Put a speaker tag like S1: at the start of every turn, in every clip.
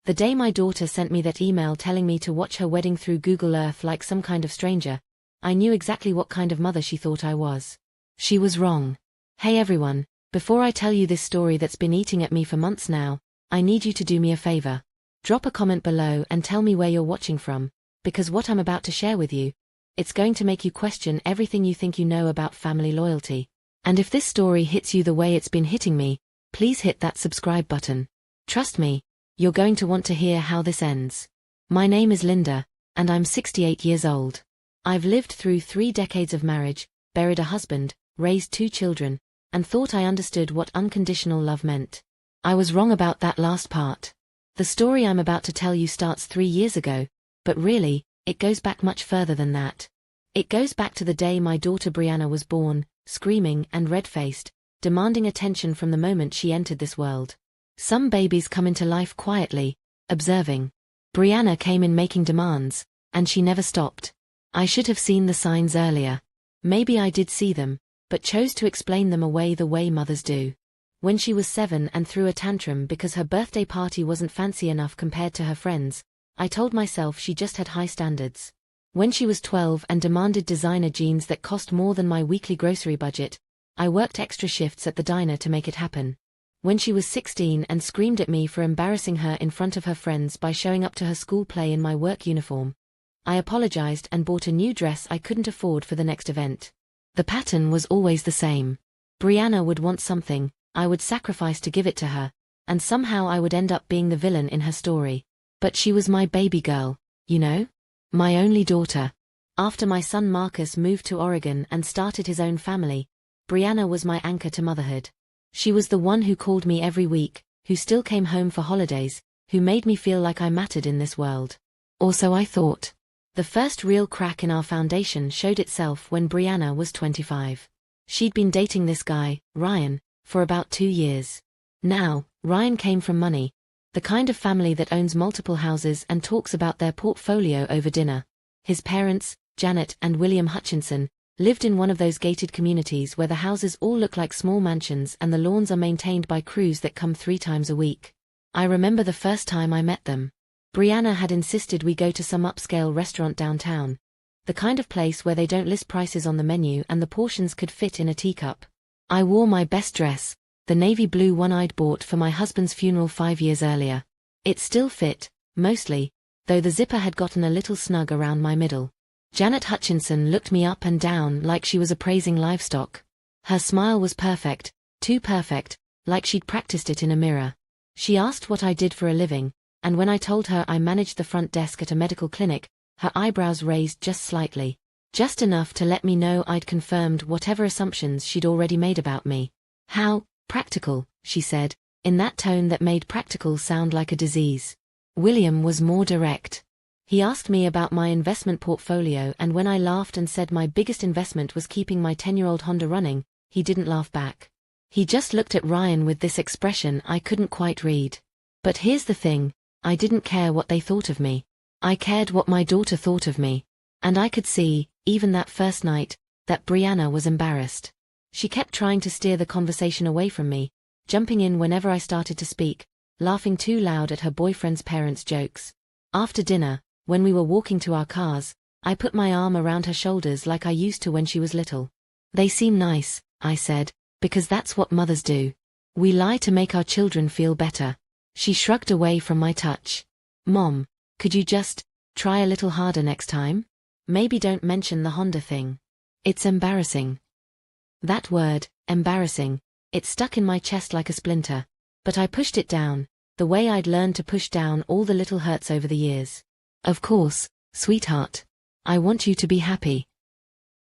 S1: The day my daughter sent me that email telling me to watch her wedding through Google Earth like some kind of stranger, I knew exactly what kind of mother she thought I was. She was wrong. Hey everyone, before I tell you this story that's been eating at me for months now, I need you to do me a favor. Drop a comment below and tell me where you're watching from, because what I'm about to share with you, it's going to make you question everything you think you know about family loyalty. And if this story hits you the way it's been hitting me, please hit that subscribe button. Trust me, you're going to want to hear how this ends. My name is Linda, and I'm 68 years old. I've lived through 3 decades of marriage, buried a husband, raised 2 children, and thought I understood what unconditional love meant. I was wrong about that last part. The story I'm about to tell you starts 3 years ago, but really, it goes back much further than that. It goes back to the day my daughter Brianna was born, screaming and red-faced, demanding attention from the moment she entered this world. Some babies come into life quietly, observing. Brianna came in making demands, and she never stopped. I should have seen the signs earlier. Maybe I did see them, but chose to explain them away the way mothers do. When she was 7 and threw a tantrum because her birthday party wasn't fancy enough compared to her friends, I told myself she just had high standards. When she was 12 and demanded designer jeans that cost more than my weekly grocery budget, I worked extra shifts at the diner to make it happen. When she was 16 and screamed at me for embarrassing her in front of her friends by showing up to her school play in my work uniform, I apologized and bought a new dress I couldn't afford for the next event. The pattern was always the same. Brianna would want something, I would sacrifice to give it to her, and somehow I would end up being the villain in her story. But she was my baby girl, you know? My only daughter. After my son Marcus moved to Oregon and started his own family, Brianna was my anchor to motherhood. She was the one who called me every week, who still came home for holidays, who made me feel like I mattered in this world. Or so I thought. The first real crack in our foundation showed itself when Brianna was 25. She'd been dating this guy, Ryan, for about 2 years. Now, Ryan came from money, the kind of family that owns multiple houses and talks about their portfolio over dinner. His parents, Janet and William Hutchinson, lived in one of those gated communities where the houses all look like small mansions and the lawns are maintained by crews that come 3 times a week. I remember the first time I met them. Brianna had insisted we go to some upscale restaurant downtown, the kind of place where they don't list prices on the menu and the portions could fit in a teacup. I wore my best dress, the navy blue one I'd bought for my husband's funeral 5 years earlier. It still fit, mostly, though the zipper had gotten a little snug around my middle. Janet Hutchinson looked me up and down like she was appraising livestock. Her smile was perfect, too perfect, like she'd practiced it in a mirror. She asked what I did for a living, and when I told her I managed the front desk at a medical clinic, her eyebrows raised just slightly. Just enough to let me know I'd confirmed whatever assumptions she'd already made about me. How practical, she said, in that tone that made practical sound like a disease. William was more direct. He asked me about my investment portfolio, and when I laughed and said my biggest investment was keeping my 10-year-old Honda running, he didn't laugh back. He just looked at Ryan with this expression I couldn't quite read. But here's the thing, I didn't care what they thought of me. I cared what my daughter thought of me. And I could see, even that first night, that Brianna was embarrassed. She kept trying to steer the conversation away from me, jumping in whenever I started to speak, laughing too loud at her boyfriend's parents' jokes. After dinner, when we were walking to our cars, I put my arm around her shoulders like I used to when she was little. They seem nice, I said, because that's what mothers do. We lie to make our children feel better. She shrugged away from my touch. Mom, could you just try a little harder next time? Maybe don't mention the Honda thing. It's embarrassing. That word, embarrassing, it stuck in my chest like a splinter, but I pushed it down, the way I'd learned to push down all the little hurts over the years. Of course, sweetheart. I want you to be happy.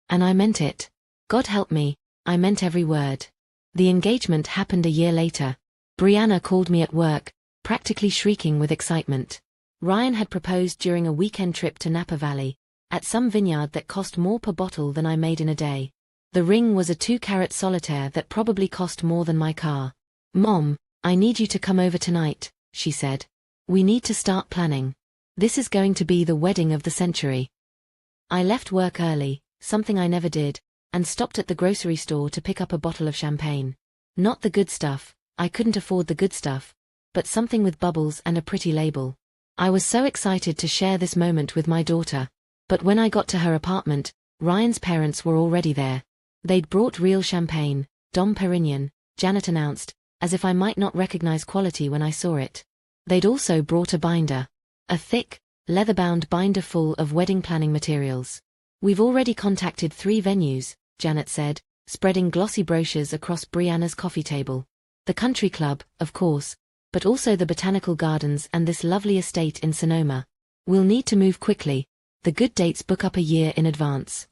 S1: And I meant it. God help me, I meant every word. The engagement happened a year later. Brianna called me at work, practically shrieking with excitement. Ryan had proposed during a weekend trip to Napa Valley, at some vineyard that cost more per bottle than I made in a day. The ring was a 2-carat solitaire that probably cost more than my car. Mom, I need you to come over tonight, she said. We need to start planning. This is going to be the wedding of the century. I left work early, something I never did, and stopped at the grocery store to pick up a bottle of champagne. Not the good stuff, I couldn't afford the good stuff, but something with bubbles and a pretty label. I was so excited to share this moment with my daughter. But when I got to her apartment, Ryan's parents were already there. They'd brought real champagne, Dom Perignon, Janet announced, as if I might not recognize quality when I saw it. They'd also brought a binder. A thick, leather-bound binder full of wedding planning materials. We've already contacted 3 venues, Janet said, spreading glossy brochures across Brianna's coffee table. The country club, of course, but also the botanical gardens and this lovely estate in Sonoma. We'll need to move quickly. The good dates book up a year in advance.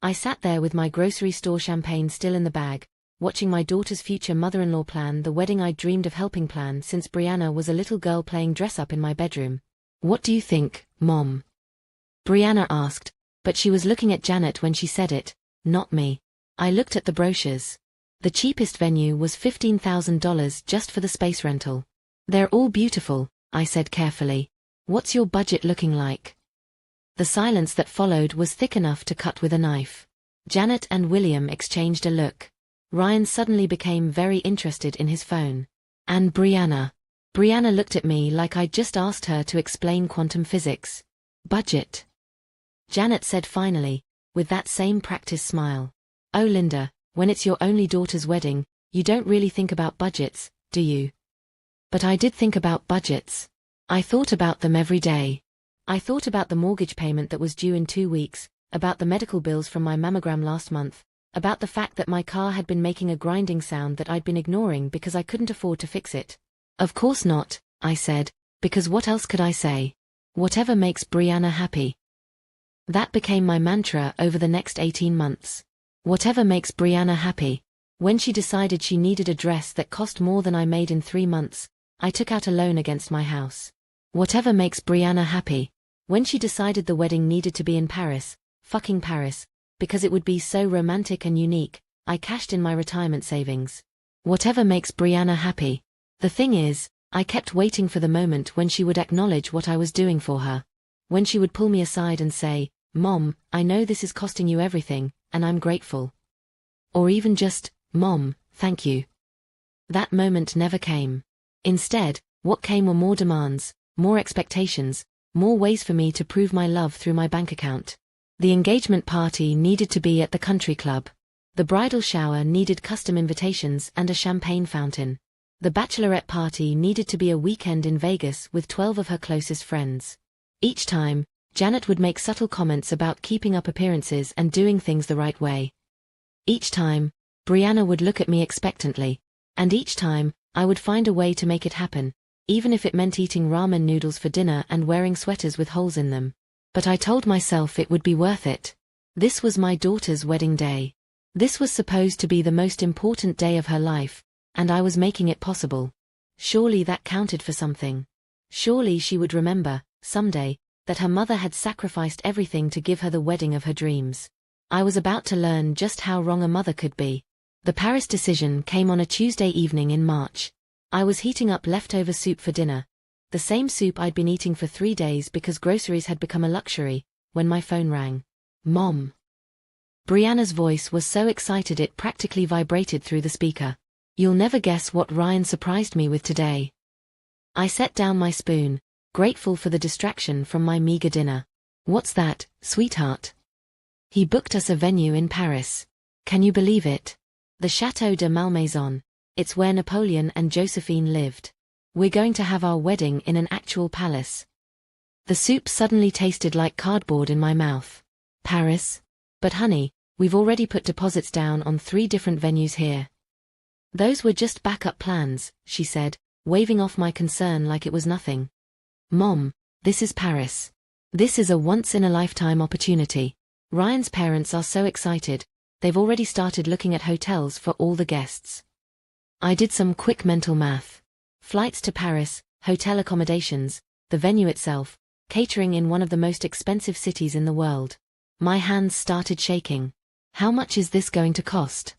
S1: I sat there with my grocery store champagne still in the bag, watching my daughter's future mother-in-law plan the wedding I'd dreamed of helping plan since Brianna was a little girl playing dress-up in my bedroom. "What do you think, Mom?" Brianna asked, but she was looking at Janet when she said it, not me. I looked at the brochures. The cheapest venue was $15,000 just for the space rental. "They're all beautiful," I said carefully. "What's your budget looking like?" The silence that followed was thick enough to cut with a knife. Janet and William exchanged a look. Ryan suddenly became very interested in his phone. And Brianna. Brianna looked at me like I'd just asked her to explain quantum physics. "Budget?" Janet said finally, with that same practice smile. "Oh Linda, when it's your only daughter's wedding, you don't really think about budgets, do you?" But I did think about budgets. I thought about them every day. I thought about the mortgage payment that was due in 2 weeks, about the medical bills from my mammogram last month, about the fact that my car had been making a grinding sound that I'd been ignoring because I couldn't afford to fix it. "Of course not," I said, because what else could I say? Whatever makes Brianna happy. That became my mantra over the next 18 months. Whatever makes Brianna happy. When she decided she needed a dress that cost more than I made in 3 months, I took out a loan against my house. Whatever makes Brianna happy. When she decided the wedding needed to be in Paris, fucking Paris, because it would be so romantic and unique, I cashed in my retirement savings. Whatever makes Brianna happy. The thing is, I kept waiting for the moment when she would acknowledge what I was doing for her. When she would pull me aside and say, "Mom, I know this is costing you everything, and I'm grateful." Or even just, "Mom, thank you." That moment never came. Instead, what came were more demands, more expectations, more ways for me to prove my love through my bank account. The engagement party needed to be at the country club. The bridal shower needed custom invitations and a champagne fountain. The bachelorette party needed to be a weekend in Vegas with 12 of her closest friends. Each time, Janet would make subtle comments about keeping up appearances and doing things the right way. Each time, Brianna would look at me expectantly. And each time, I would find a way to make it happen, even if it meant eating ramen noodles for dinner and wearing sweaters with holes in them. But I told myself it would be worth it. This was my daughter's wedding day. This was supposed to be the most important day of her life, and I was making it possible. Surely that counted for something. Surely she would remember, someday, that her mother had sacrificed everything to give her the wedding of her dreams. I was about to learn just how wrong a mother could be. The Paris decision came on a Tuesday evening in March. I was heating up leftover soup for dinner. The same soup I'd been eating for 3 days because groceries had become a luxury, when my phone rang. "Mom." Brianna's voice was so excited it practically vibrated through the speaker. "You'll never guess what Ryan surprised me with today." I set down my spoon, grateful for the distraction from my meager dinner. "What's that, sweetheart?" "He booked us a venue in Paris. Can you believe it? The Château de Malmaison. It's where Napoleon and Josephine lived. We're going to have our wedding in an actual palace." The soup suddenly tasted like cardboard in my mouth. "Paris? But honey, we've already put deposits down on 3 different venues here." "Those were just backup plans," she said, waving off my concern like it was nothing. "Mom, this is Paris. This is a once-in-a-lifetime opportunity. Ryan's parents are so excited, they've already started looking at hotels for all the guests." I did some quick mental math. Flights to Paris, hotel accommodations, the venue itself, catering in one of the most expensive cities in the world. My hands started shaking. "How much is this going to cost?"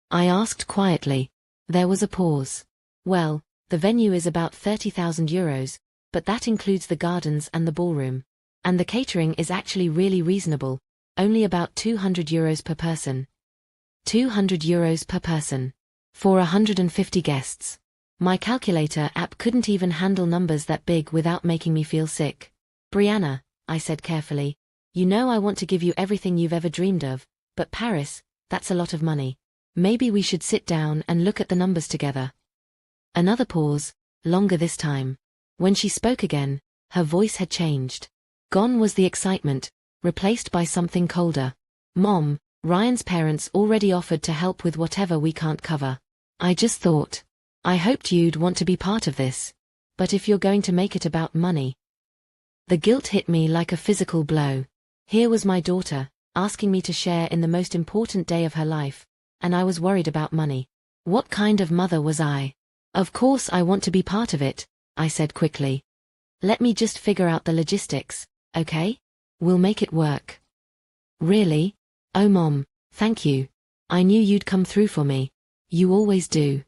S1: I asked quietly. There was a pause. "Well, the venue is about €30,000, but that includes the gardens and the ballroom. And the catering is actually really reasonable, only about €200 per person." €200 per person. For 150 guests. My calculator app couldn't even handle numbers that big without making me feel sick. Brianna, I said carefully, you know I want to give you everything you've ever dreamed of, but Paris, that's a lot of money. Maybe we should sit down and look at the numbers together. Another pause, longer this time. When she spoke again, her voice had changed. Gone was the excitement, replaced by something colder. Mom, Ryan's parents already offered to help with whatever we can't cover. I just thought. I hoped you'd want to be part of this. But if you're going to make it about money. The guilt hit me like a physical blow. Here was my daughter, asking me to share in the most important day of her life, and I was worried about money. What kind of mother was I? Of course I want to be part of it, I said quickly. Let me just figure out the logistics, okay? We'll make it work. Really? Oh Mom, thank you. I knew you'd come through for me. You always do.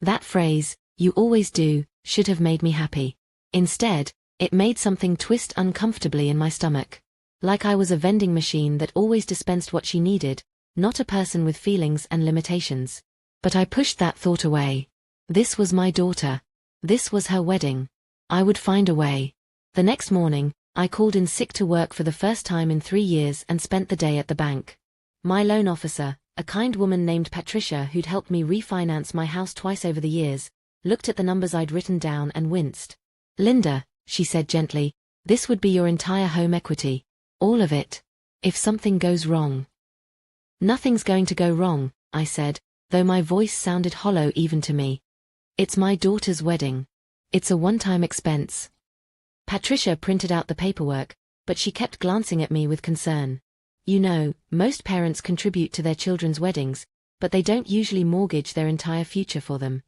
S1: That phrase, you always do, should have made me happy. Instead, it made something twist uncomfortably in my stomach. Like I was a vending machine that always dispensed what she needed, not a person with feelings and limitations. But I pushed that thought away. This was my daughter. This was her wedding. I would find a way. The next morning, I called in sick to work for the first time in 3 years and spent the day at the bank. My loan officer, a kind woman named Patricia who'd helped me refinance my house twice over the years, looked at the numbers I'd written down and winced. Linda, she said gently, this would be your entire home equity. All of it. If something goes wrong. Nothing's going to go wrong, I said, though my voice sounded hollow even to me. It's my daughter's wedding. It's a one-time expense. Patricia printed out the paperwork, but she kept glancing at me with concern. You know, most parents contribute to their children's weddings, but they don't usually mortgage their entire future for them.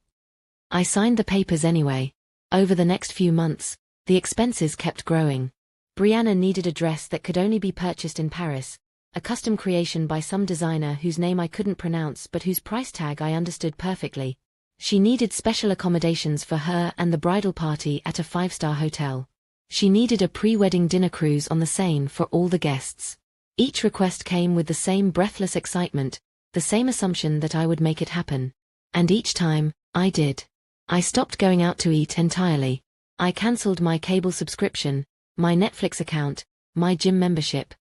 S1: I signed the papers anyway. Over the next few months, the expenses kept growing. Brianna needed a dress that could only be purchased in Paris, a custom creation by some designer whose name I couldn't pronounce but whose price tag I understood perfectly. She needed special accommodations for her and the bridal party at a 5-star hotel. She needed a pre-wedding dinner cruise on the Seine for all the guests. Each request came with the same breathless excitement, the same assumption that I would make it happen. And each time, I did. I stopped going out to eat entirely. I cancelled my cable subscription, my Netflix account, my gym membership.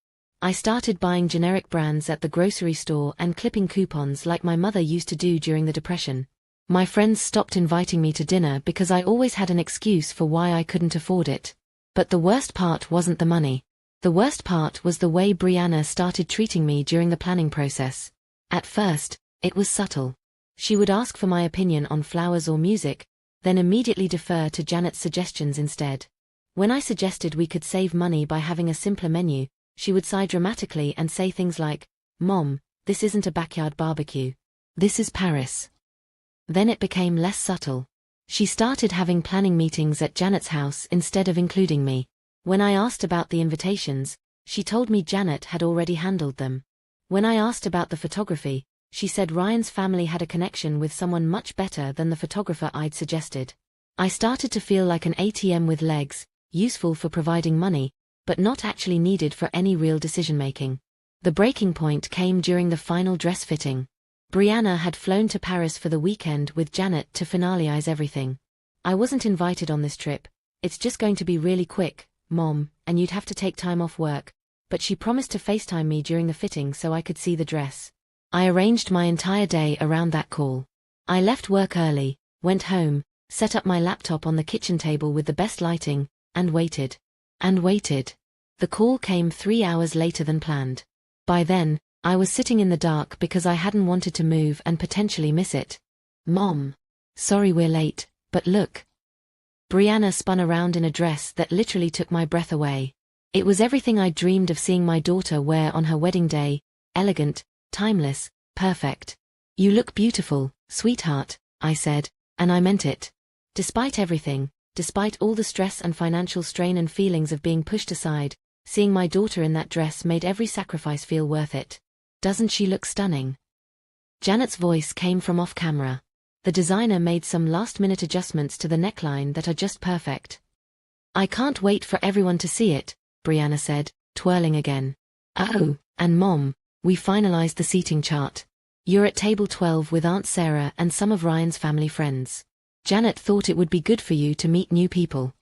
S1: I started buying generic brands at the grocery store and clipping coupons like my mother used to do during the Depression. My friends stopped inviting me to dinner because I always had an excuse for why I couldn't afford it. But the worst part wasn't the money. The worst part was the way Brianna started treating me during the planning process. At first, it was subtle. She would ask for my opinion on flowers or music, then immediately defer to Janet's suggestions instead. When I suggested we could save money by having a simpler menu, she would sigh dramatically and say things like, "Mom, this isn't a backyard barbecue. This is Paris." Then it became less subtle. She started having planning meetings at Janet's house instead of including me. When I asked about the invitations, she told me Janet had already handled them. When I asked about the photography, she said Ryan's family had a connection with someone much better than the photographer I'd suggested. I started to feel like an ATM with legs, useful for providing money, but not actually needed for any real decision-making. The breaking point came during the final dress fitting. Brianna had flown to Paris for the weekend with Janet to finalize everything. I wasn't invited on this trip. It's just going to be really quick, Mom, and you'd have to take time off work, but she promised to FaceTime me during the fitting so I could see the dress. I arranged my entire day around that call. I left work early, went home, set up my laptop on the kitchen table with the best lighting, and waited. And waited. The call came 3 hours later than planned. By then, I was sitting in the dark because I hadn't wanted to move and potentially miss it. Mom. Sorry we're late, but look. Brianna spun around in a dress that literally took my breath away. It was everything I dreamed of seeing my daughter wear on her wedding day, elegant, timeless, perfect. You look beautiful, sweetheart, I said, and I meant it. Despite everything, despite all the stress and financial strain and feelings of being pushed aside, seeing my daughter in that dress made every sacrifice feel worth it. Doesn't she look stunning? Janet's voice came from off-camera. The designer made some last-minute adjustments to the neckline that are just perfect. I can't wait for everyone to see it, Brianna said, twirling again. Oh, and Mom, we finalized the seating chart. You're at table 12 with Aunt Sarah and some of Ryan's family friends. Janet thought it would be good for you to meet new people.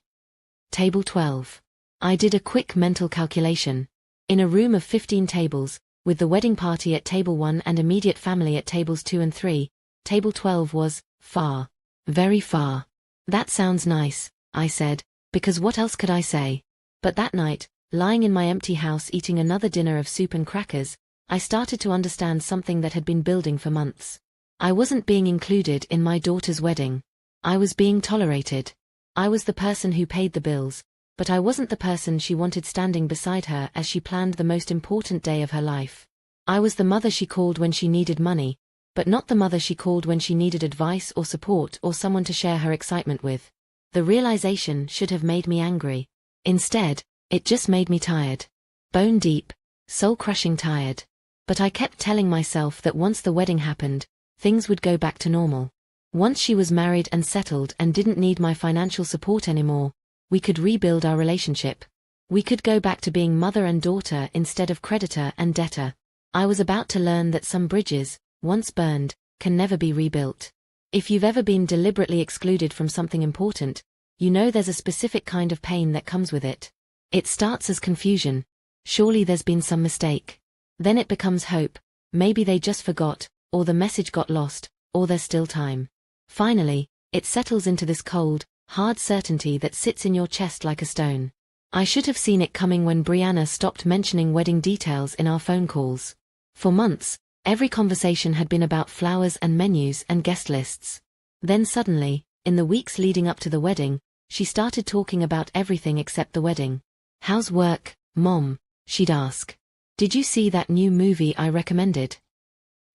S1: Table 12. I did a quick mental calculation. In a room of 15 tables, with the wedding party at table 1 and immediate family at tables 2 and 3, table 12 was far. Very far. That sounds nice, I said, because what else could I say? But that night, lying in my empty house eating another dinner of soup and crackers, I started to understand something that had been building for months. I wasn't being included in my daughter's wedding. I was being tolerated. I was the person who paid the bills, but I wasn't the person she wanted standing beside her as she planned the most important day of her life. I was the mother she called when she needed money, but not the mother she called when she needed advice or support or someone to share her excitement with. The realization should have made me angry. Instead, it just made me tired. Bone deep, soul-crushing tired. But I kept telling myself that once the wedding happened, things would go back to normal. Once she was married and settled and didn't need my financial support anymore, we could rebuild our relationship. We could go back to being mother and daughter instead of creditor and debtor. I was about to learn that some bridges, once burned, can never be rebuilt. If you've ever been deliberately excluded from something important, you know there's a specific kind of pain that comes with it. It starts as confusion. Surely there's been some mistake. Then it becomes hope. Maybe they just forgot, or the message got lost, or there's still time. Finally, it settles into this cold, hard certainty that sits in your chest like a stone. I should have seen it coming when Brianna stopped mentioning wedding details in our phone calls. For months, every conversation had been about flowers and menus and guest lists. Then suddenly, in the weeks leading up to the wedding, she started talking about everything except the wedding. "How's work, Mom?" she'd ask. "Did you see that new movie I recommended?"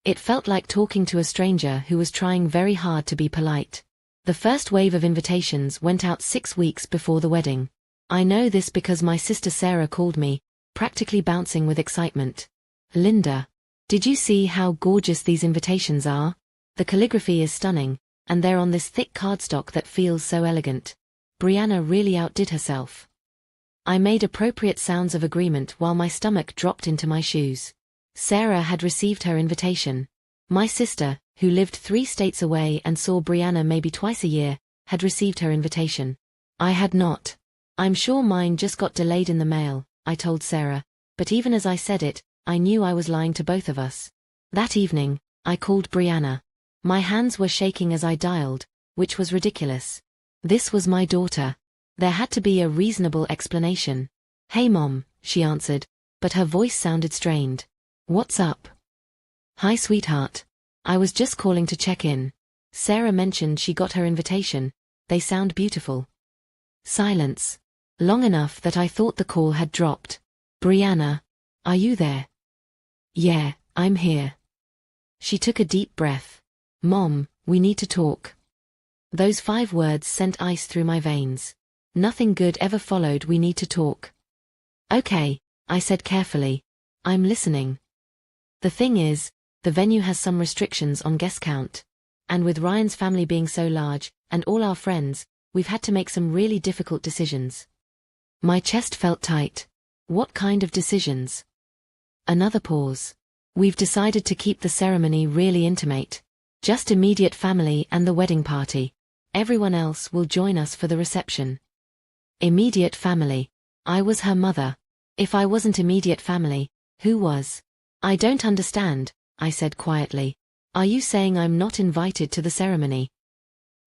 S1: It felt like talking to a stranger who was trying very hard to be polite. The first wave of invitations went out 6 weeks before the wedding. I know this because my sister Sarah called me, practically bouncing with excitement. "Linda, did you see how gorgeous these invitations are? The calligraphy is stunning, and they're on this thick cardstock that feels so elegant. Brianna really outdid herself." I made appropriate sounds of agreement while my stomach dropped into my shoes. Sarah had received her invitation. My sister, who lived 3 states away and saw Brianna maybe twice a year, had received her invitation. I had not. "I'm sure mine just got delayed in the mail," I told Sarah, but even as I said it, I knew I was lying to both of us. That evening, I called Brianna. My hands were shaking as I dialed, which was ridiculous. This was my daughter. There had to be a reasonable explanation. "Hey Mom," she answered, but her voice sounded strained. "What's up?" "Hi sweetheart. I was just calling to check in. Sarah mentioned she got her invitation. They sound beautiful." Silence. Long enough that I thought the call had dropped. "Brianna, are you there?" "Yeah, I'm here." She took a deep breath. "Mom, we need to talk." Those 5 words sent ice through my veins. Nothing good ever followed "we need to talk." "Okay," I said carefully. "I'm listening." "The thing is, the venue has some restrictions on guest count. And with Ryan's family being so large, and all our friends, we've had to make some really difficult decisions." My chest felt tight. "What kind of decisions?" Another pause. "We've decided to keep the ceremony really intimate. Just immediate family and the wedding party. Everyone else will join us for the reception." Immediate family. I was her mother. If I wasn't immediate family, who was? "I don't understand," I said quietly. "Are you saying I'm not invited to the ceremony?"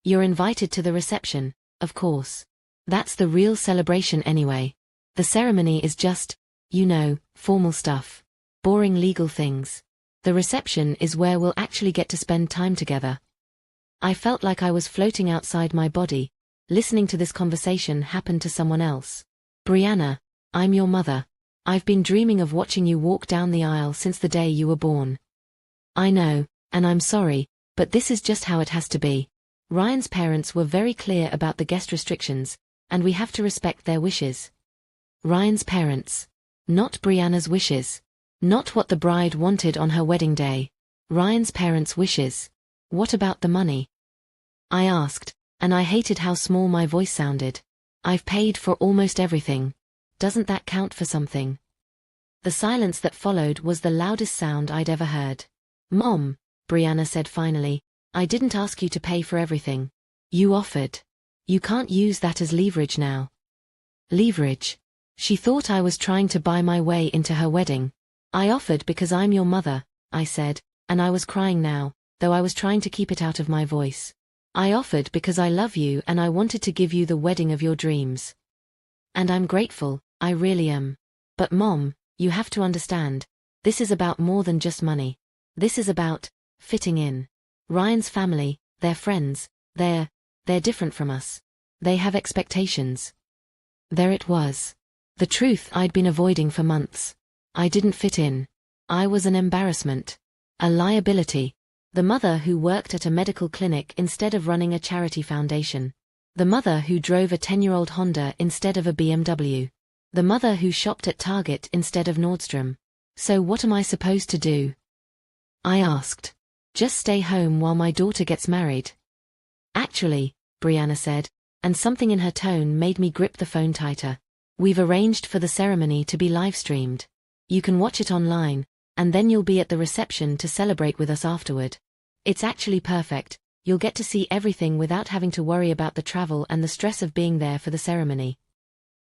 S1: "You're invited to the reception, of course. That's the real celebration anyway. The ceremony is just, you know, formal stuff. Boring legal things. The reception is where we'll actually get to spend time together." I felt like I was floating outside my body, listening to this conversation happen to someone else. "Brianna, I'm your mother. I've been dreaming of watching you walk down the aisle since the day you were born." "I know, and I'm sorry, but this is just how it has to be. Ryan's parents were very clear about the guest restrictions, and we have to respect their wishes." Ryan's parents. Not Brianna's wishes. Not what the bride wanted on her wedding day. Ryan's parents' wishes. "What about the money?" I asked, and I hated how small my voice sounded. "I've paid for almost everything. Doesn't that count for something?" The silence that followed was the loudest sound I'd ever heard. "Mom," Brianna said finally, "I didn't ask you to pay for everything. You offered. You can't use that as leverage now. Leverage. She thought I was trying to buy my way into her wedding. I offered because I'm your mother, I said, and I was crying now, though I was trying to keep it out of my voice. I offered because I love you and I wanted to give you the wedding of your dreams. And I'm grateful, I really am. But Mom, you have to understand, this is about more than just money. This is about fitting in. Ryan's family, their friends, they're different from us. They have expectations. There it was. The truth I'd been avoiding for months. I didn't fit in. I was an embarrassment. A liability. The mother who worked at a medical clinic instead of running a charity foundation. The mother who drove a 10-year-old Honda instead of a BMW. The mother who shopped at Target instead of Nordstrom. So what am I supposed to do? I asked. Just stay home while my daughter gets married. Actually, Brianna said, and something in her tone made me grip the phone tighter. We've arranged for the ceremony to be live-streamed. You can watch it online, and then you'll be at the reception to celebrate with us afterward. It's actually perfect. You'll get to see everything without having to worry about the travel and the stress of being there for the ceremony.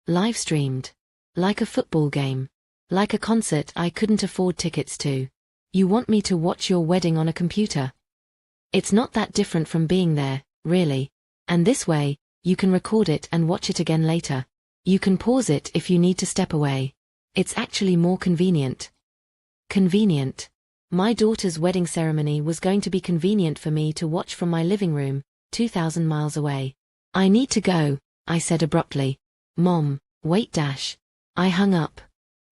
S1: Live-streamed. Like a football game. Like a concert I couldn't afford tickets to. You want me to watch your wedding on a computer? It's not that different from being there, really. And this way, you can record it and watch it again later. You can pause it if you need to step away. It's actually more convenient. Convenient. My daughter's wedding ceremony was going to be convenient for me to watch from my living room, 2,000 miles away. I need to go, I said abruptly. Mom, wait. I hung up.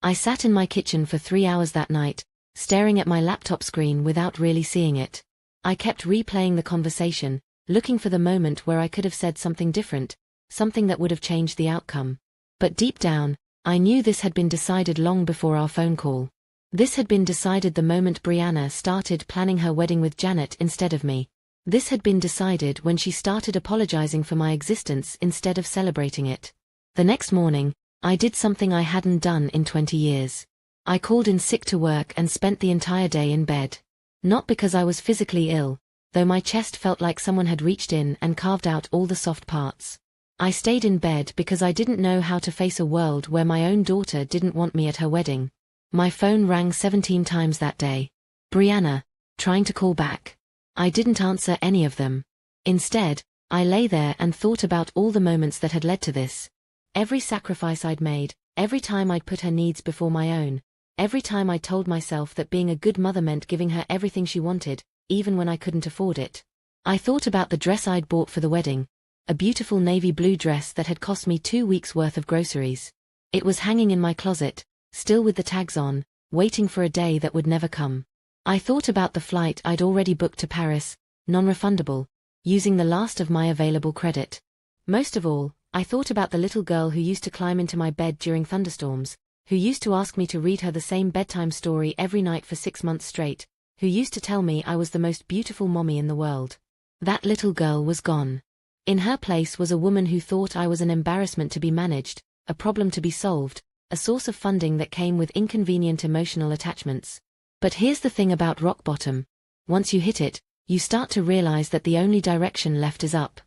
S1: I sat in my kitchen for 3 hours that night, staring at my laptop screen without really seeing it. I kept replaying the conversation, looking for the moment where I could have said something different, something that would have changed the outcome. But deep down, I knew this had been decided long before our phone call. This had been decided the moment Brianna started planning her wedding with Janet instead of me. This had been decided when she started apologizing for my existence instead of celebrating it. The next morning, I did something I hadn't done in 20 years. I called in sick to work and spent the entire day in bed. Not because I was physically ill, though my chest felt like someone had reached in and carved out all the soft parts. I stayed in bed because I didn't know how to face a world where my own daughter didn't want me at her wedding. My phone rang 17 times that day. Brianna, trying to call back. I didn't answer any of them. Instead, I lay there and thought about all the moments that had led to this. Every sacrifice I'd made, every time I'd put her needs before my own, every time I told myself that being a good mother meant giving her everything she wanted, even when I couldn't afford it. I thought about the dress I'd bought for the wedding. A beautiful navy blue dress that had cost me 2 weeks' worth of groceries. It was hanging in my closet, still with the tags on, waiting for a day that would never come. I thought about the flight I'd already booked to Paris, non-refundable, using the last of my available credit. Most of all, I thought about the little girl who used to climb into my bed during thunderstorms, who used to ask me to read her the same bedtime story every night for 6 months straight, who used to tell me I was the most beautiful mommy in the world. That little girl was gone. In her place was a woman who thought I was an embarrassment to be managed, a problem to be solved, a source of funding that came with inconvenient emotional attachments. But here's the thing about rock bottom. Once you hit it, you start to realize that the only direction left is up.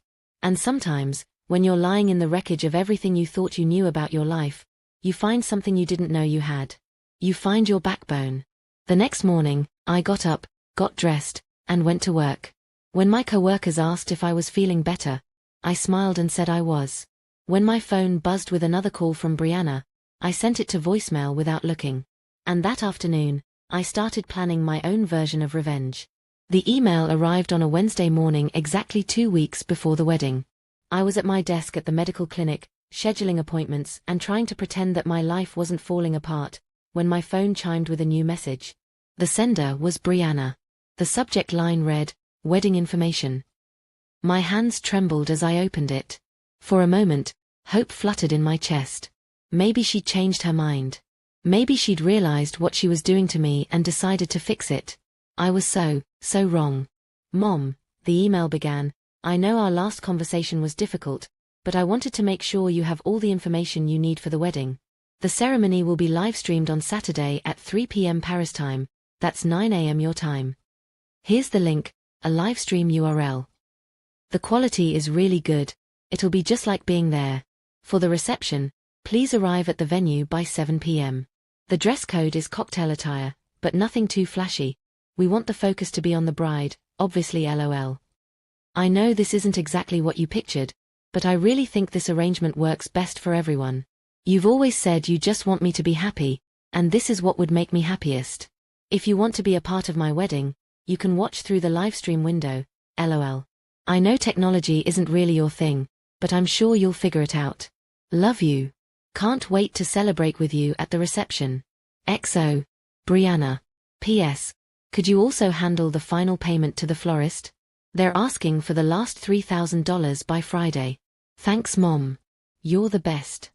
S1: And sometimes, when you're lying in the wreckage of everything you thought you knew about your life, you find something you didn't know you had. You find your backbone. The next morning, I got up, got dressed, and went to work. When my coworkers asked if I was feeling better, I smiled and said I was. When my phone buzzed with another call from Brianna, I sent it to voicemail without looking. And that afternoon, I started planning my own version of revenge. The email arrived on a Wednesday morning exactly 2 weeks before the wedding. I was at my desk at the medical clinic, scheduling appointments and trying to pretend that my life wasn't falling apart, when my phone chimed with a new message. The sender was Brianna. The subject line read, "Wedding information." My hands trembled as I opened it. For a moment, hope fluttered in my chest. Maybe she'd changed her mind. Maybe she'd realized what she was doing to me and decided to fix it. I was so wrong. Mom, the email began, I know our last conversation was difficult, but I wanted to make sure you have all the information you need for the wedding. The ceremony will be live-streamed on Saturday at 3 p.m. Paris time, that's 9 a.m. your time. Here's the link, a live stream URL. The quality is really good. It'll be just like being there. For the reception, please arrive at the venue by 7 p.m. The dress code is cocktail attire, but nothing too flashy. We want the focus to be on the bride, obviously LOL. I know this isn't exactly what you pictured, but I really think this arrangement works best for everyone. You've always said you just want me to be happy, and this is what would make me happiest. If you want to be a part of my wedding, you can watch through the livestream window, LOL. I know technology isn't really your thing, but I'm sure you'll figure it out. Love you. Can't wait to celebrate with you at the reception. XO. Brianna. P.S. Could you also handle the final payment to the florist? They're asking for the last $3,000 by Friday. Thanks, Mom. You're the best.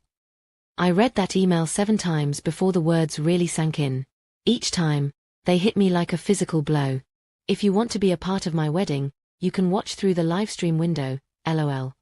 S1: I read that email 7 times before the words really sank in. Each time, they hit me like a physical blow. If you want to be a part of my wedding, you can watch through the livestream window, LOL.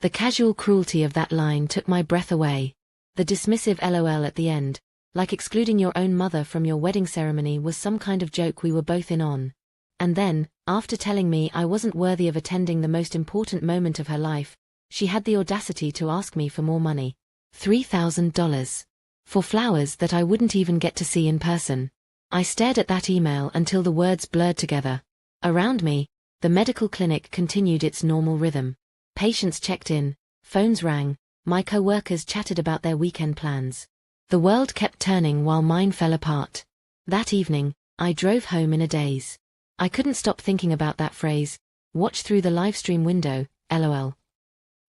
S1: The casual cruelty of that line took my breath away. The dismissive LOL at the end, like excluding your own mother from your wedding ceremony, was some kind of joke we were both in on. And then, after telling me I wasn't worthy of attending the most important moment of her life, she had the audacity to ask me for more money. $3,000. For flowers that I wouldn't even get to see in person. I stared at that email until the words blurred together. Around me, the medical clinic continued its normal rhythm. Patients checked in, phones rang, my co-workers chatted about their weekend plans. The world kept turning while mine fell apart. That evening, I drove home in a daze. I couldn't stop thinking about that phrase, watch through the livestream window, LOL.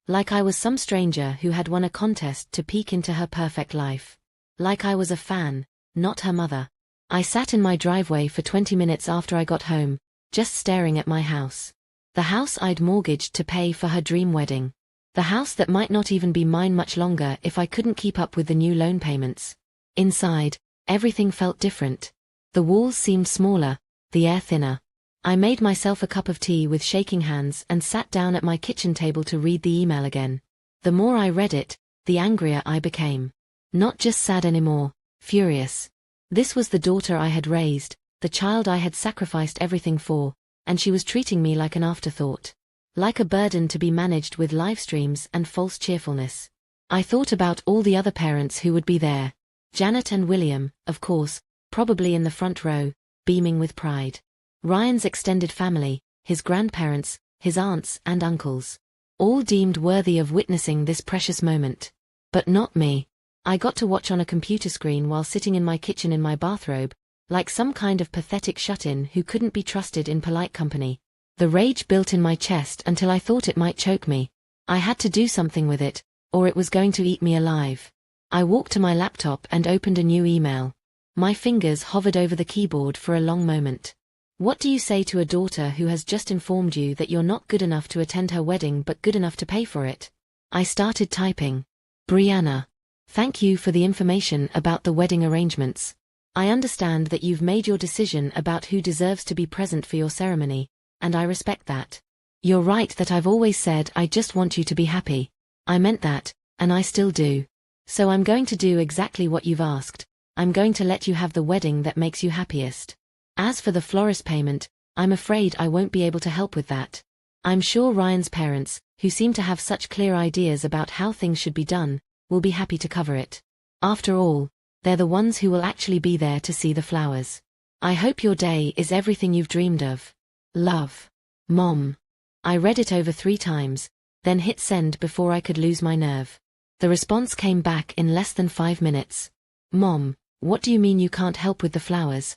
S1: Like I was some stranger who had won a contest to peek into her perfect life. Like I was a fan, not her mother. I sat in my driveway for 20 minutes after I got home, just staring at my house. The house I'd mortgaged to pay for her dream wedding. The house that might not even be mine much longer if I couldn't keep up with the new loan payments. Inside, everything felt different. The walls seemed smaller, the air thinner. I made myself a cup of tea with shaking hands and sat down at my kitchen table to read the email again. The more I read it, the angrier I became. Not just sad anymore, furious. This was the daughter I had raised, the child I had sacrificed everything for, and she was treating me like an afterthought. Like a burden to be managed with live streams and false cheerfulness. I thought about all the other parents who would be there. Janet and William, of course, probably in the front row, beaming with pride. Ryan's extended family, his grandparents, his aunts and uncles. All deemed worthy of witnessing this precious moment. But not me. I got to watch on a computer screen while sitting in my kitchen in my bathrobe, like some kind of pathetic shut-in who couldn't be trusted in polite company. The rage built in my chest until I thought it might choke me. I had to do something with it, or it was going to eat me alive. I walked to my laptop and opened a new email. My fingers hovered over the keyboard for a long moment. What do you say to a daughter who has just informed you that you're not good enough to attend her wedding but good enough to pay for it? I started typing. Brianna. Thank you for the information about the wedding arrangements. I understand that you've made your decision about who deserves to be present for your ceremony, and I respect that. You're right that I've always said I just want you to be happy. I meant that, and I still do. So I'm going to do exactly what you've asked. I'm going to let you have the wedding that makes you happiest. As for the florist payment, I'm afraid I won't be able to help with that. I'm sure Ryan's parents, who seem to have such clear ideas about how things should be done, will be happy to cover it. After all, they're the ones who will actually be there to see the flowers. I hope your day is everything you've dreamed of. Love. Mom. I read it over 3 times, then hit send before I could lose my nerve. The response came back in less than 5 minutes. Mom, what do you mean you can't help with the flowers?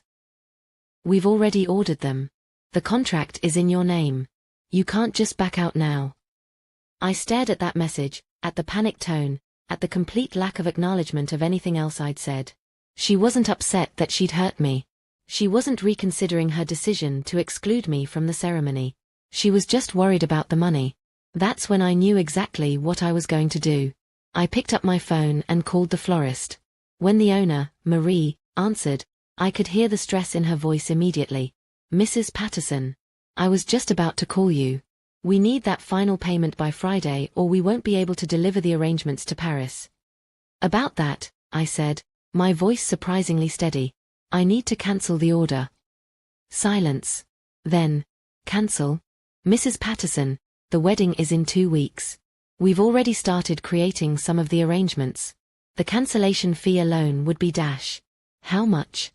S1: We've already ordered them. The contract is in your name. You can't just back out now. I stared at that message, at the panicked tone, at the complete lack of acknowledgement of anything else I'd said. She wasn't upset that she'd hurt me. She wasn't reconsidering her decision to exclude me from the ceremony. She was just worried about the money. That's when I knew exactly what I was going to do. I picked up my phone and called the florist. When the owner, Marie, answered, I could hear the stress in her voice immediately. Mrs. Patterson. I was just about to call you. We need that final payment by Friday or we won't be able to deliver the arrangements to Paris. About that, I said, my voice surprisingly steady. I need to cancel the order. Silence. Then, cancel? Mrs. Patterson, The wedding is in 2 weeks. We've already started creating some of the arrangements. The cancellation fee alone would be dash. How much?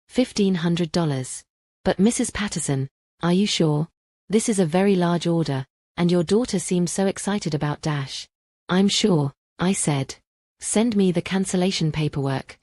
S1: $1,500. But Mrs. Patterson, are you sure? This is a very large order, and your daughter seems so excited about dash. I'm sure, I said. Send me the cancellation paperwork.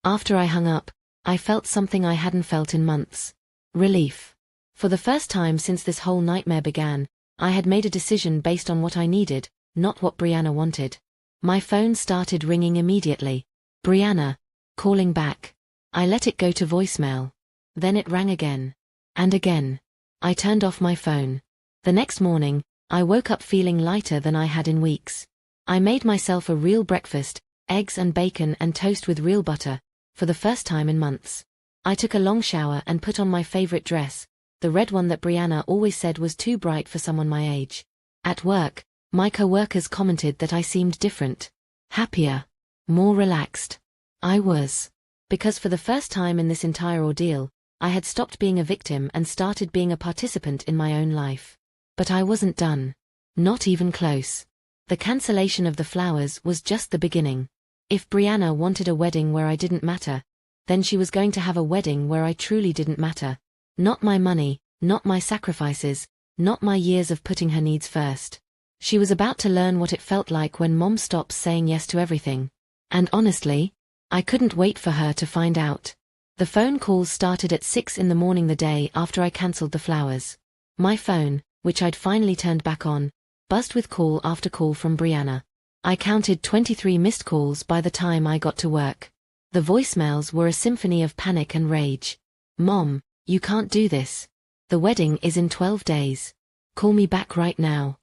S1: After I hung up, I felt something I hadn't felt in months. Relief. For the first time since this whole nightmare began, I had made a decision based on what I needed, not what Brianna wanted. My phone started ringing immediately. Brianna. Calling back. I let it go to voicemail. Then it rang again. And again. I turned off my phone. The next morning, I woke up feeling lighter than I had in weeks. I made myself a real breakfast, eggs and bacon and toast with real butter, for the first time in months. I took a long shower and put on my favorite dress, the red one that Brianna always said was too bright for someone my age. At work, my co-workers commented that I seemed different. Happier. More relaxed. I was. Because for the first time in this entire ordeal, I had stopped being a victim and started being a participant in my own life. But I wasn't done. Not even close. The cancellation of the flowers was just the beginning. If Brianna wanted a wedding where I didn't matter, then she was going to have a wedding where I truly didn't matter. Not my money, not my sacrifices, not my years of putting her needs first. She was about to learn what it felt like when Mom stops saying yes to everything. And honestly, I couldn't wait for her to find out. The phone calls started at 6 in the morning the day after I cancelled the flowers. My phone, which I'd finally turned back on, buzzed with call after call from Brianna. I counted 23 missed calls by the time I got to work. The voicemails were a symphony of panic and rage. Mom, you can't do this. The wedding is in 12 days. Call me back right now.